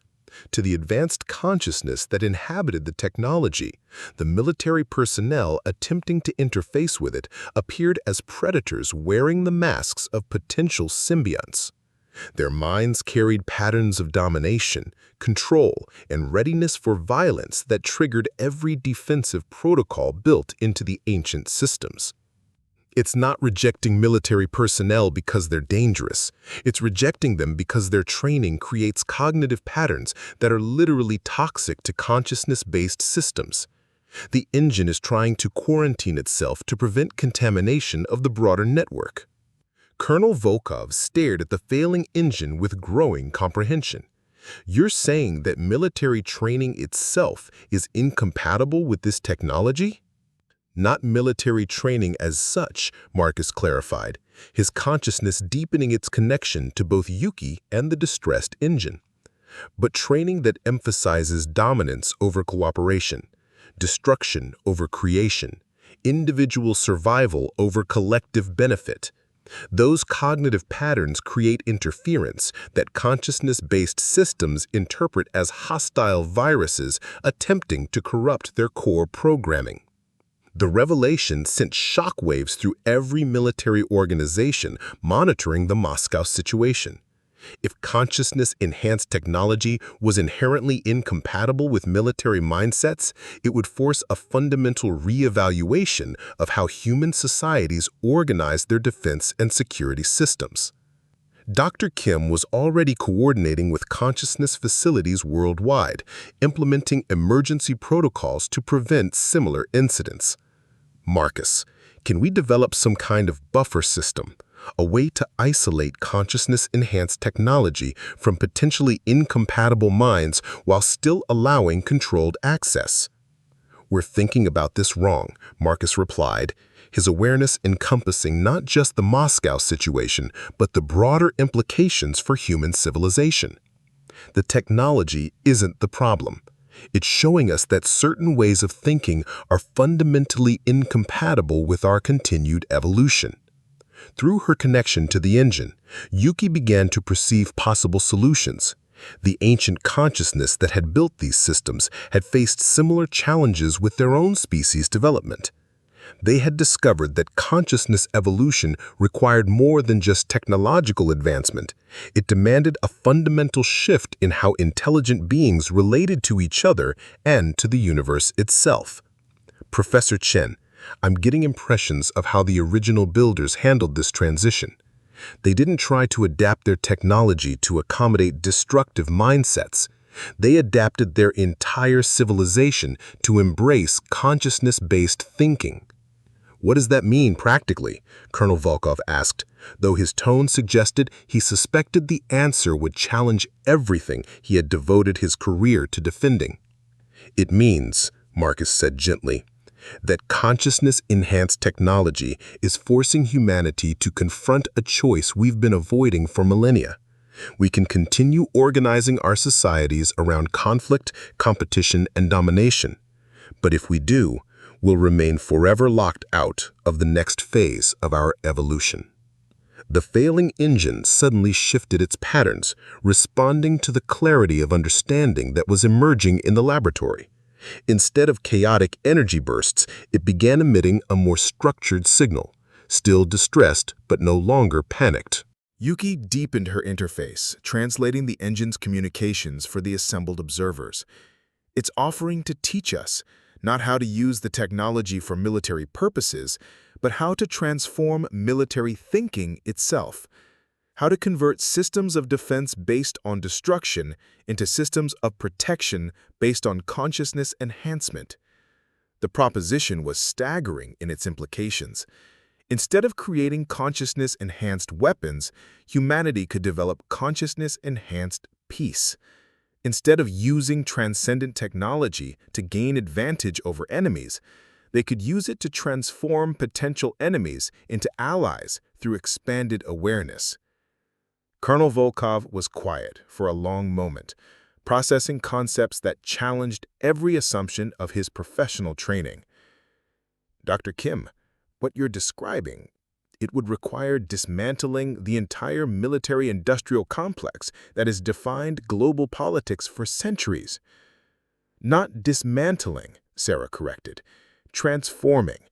Speaker 2: To the advanced consciousness that inhabited the technology, the military personnel attempting to interface with it appeared as predators wearing the masks of potential symbionts. Their minds carried patterns of domination, control, and readiness for violence that triggered every defensive protocol built into the ancient systems. It's not rejecting military personnel because they're dangerous. It's rejecting them because their training creates cognitive patterns that are literally toxic to consciousness-based systems. The engine is trying to quarantine itself to prevent contamination of the broader network. Colonel Volkov stared at the failing engine with growing comprehension. You're saying that military training itself is incompatible with this technology? Not military training as such, Marcus clarified, his consciousness deepening its connection to both Yuki and the distressed engine. But training that emphasizes dominance over cooperation, destruction over creation, individual survival over collective benefit. Those cognitive patterns create interference that consciousness-based systems interpret as hostile viruses attempting to corrupt their core programming. The revelation sent shockwaves through every military organization monitoring the Moscow situation. If consciousness-enhanced technology was inherently incompatible with military mindsets, it would force a fundamental re-evaluation of how human societies organize their defense and security systems. Dr. Kim was already coordinating with consciousness facilities worldwide, implementing emergency protocols to prevent similar incidents. Marcus, can we develop some kind of buffer system, a way to isolate consciousness-enhanced technology from potentially incompatible minds while still allowing controlled access? We're thinking about this wrong, Marcus replied, his awareness encompassing not just the Moscow situation, but the broader implications for human civilization. The technology isn't the problem. It's showing us that certain ways of thinking are fundamentally incompatible with our continued evolution. Through her connection to the engine, Yuki began to perceive possible solutions. The ancient consciousness that had built these systems had faced similar challenges with their own species' development. They had discovered that consciousness evolution required more than just technological advancement. It demanded a fundamental shift in how intelligent beings related to each other and to the universe itself. Professor Chen, I'm getting impressions of how the original builders handled this transition. They didn't try to adapt their technology to accommodate destructive mindsets. They adapted their entire civilization to embrace consciousness-based thinking. What does that mean practically? Colonel Volkov asked, though his tone suggested he suspected the answer would challenge everything he had devoted his career to defending. It means, Marcus said gently, that consciousness-enhanced technology is forcing humanity to confront a choice we've been avoiding for millennia. We can continue organizing our societies around conflict, competition, and domination. But if we do, we'll remain forever locked out of the next phase of our evolution. The failing engine suddenly shifted its patterns, responding to the clarity of understanding that was emerging in the laboratory. Instead of chaotic energy bursts, it began emitting a more structured signal, still distressed but no longer panicked.
Speaker 4: Yuki deepened her interface, translating the engine's communications for the assembled observers. It's offering to teach us not how to use the technology for military purposes, but how to transform military thinking itself, how to convert systems of defense based on destruction into systems of protection based on consciousness enhancement. The proposition was staggering in its implications. Instead of creating consciousness-enhanced weapons, humanity could develop consciousness-enhanced peace. Instead of using transcendent technology to gain advantage over enemies, they could use it to transform potential enemies into allies through expanded awareness. Colonel Volkov was quiet for a long moment, processing concepts that challenged every assumption of his professional training. Dr. Kim, what you're describing, it would require dismantling the entire military-industrial complex that has defined global politics for centuries. Not dismantling, Sarah corrected, transforming.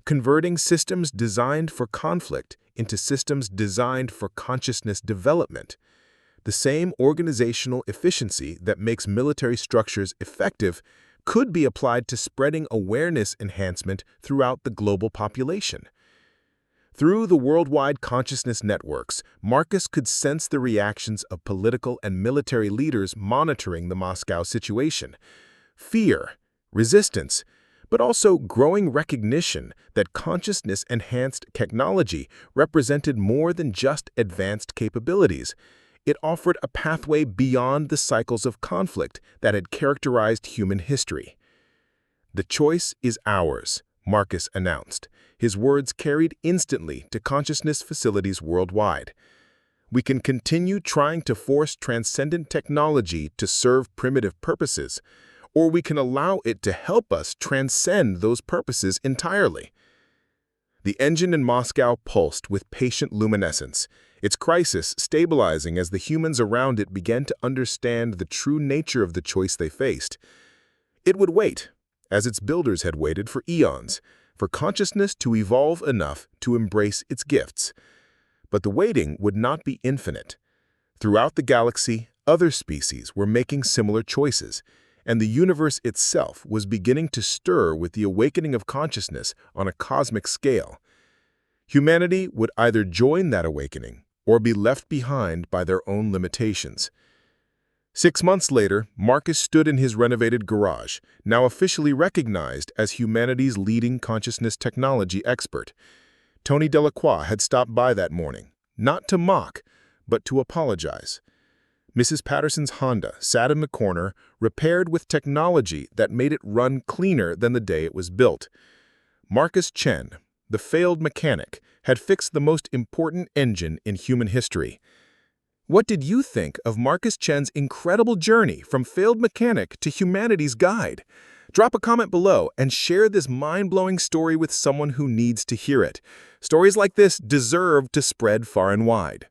Speaker 2: converting systems designed for conflict into systems designed for consciousness development. The same organizational efficiency that makes military structures effective could be applied to spreading awareness enhancement throughout the global population. Through the worldwide consciousness networks, Marcus could sense the reactions of political and military leaders monitoring the Moscow situation. Fear, resistance, but also growing recognition that consciousness-enhanced technology represented more than just advanced capabilities. It offered a pathway beyond the cycles of conflict that had characterized human history. "The choice is ours," Marcus announced. His words carried instantly to consciousness facilities worldwide. "We can continue trying to force transcendent technology to serve primitive purposes, or we can allow it to help us transcend those purposes entirely." The engine in Moscow pulsed with patient luminescence, its crisis stabilizing as the humans around it began to understand the true nature of the choice they faced. It would wait, as its builders had waited for eons, for consciousness to evolve enough to embrace its gifts. But the waiting would not be infinite. Throughout the galaxy, other species were making similar choices, and the universe itself was beginning to stir with the awakening of consciousness on a cosmic scale. Humanity would either join that awakening or be left behind by their own limitations. 6 months later, Marcus stood in his renovated garage, now officially recognized as humanity's leading consciousness technology expert. Tony Delacroix had stopped by that morning, not to mock, but to apologize. Mrs. Patterson's Honda sat in the corner, repaired with technology that made it run cleaner than the day it was built. Marcus Chen, the failed mechanic, had fixed the most important engine in human history. What did you think of Marcus Chen's incredible journey from failed mechanic to humanity's guide? Drop a comment below and share this mind-blowing story with someone who needs to hear it. Stories like this deserve to spread far and wide.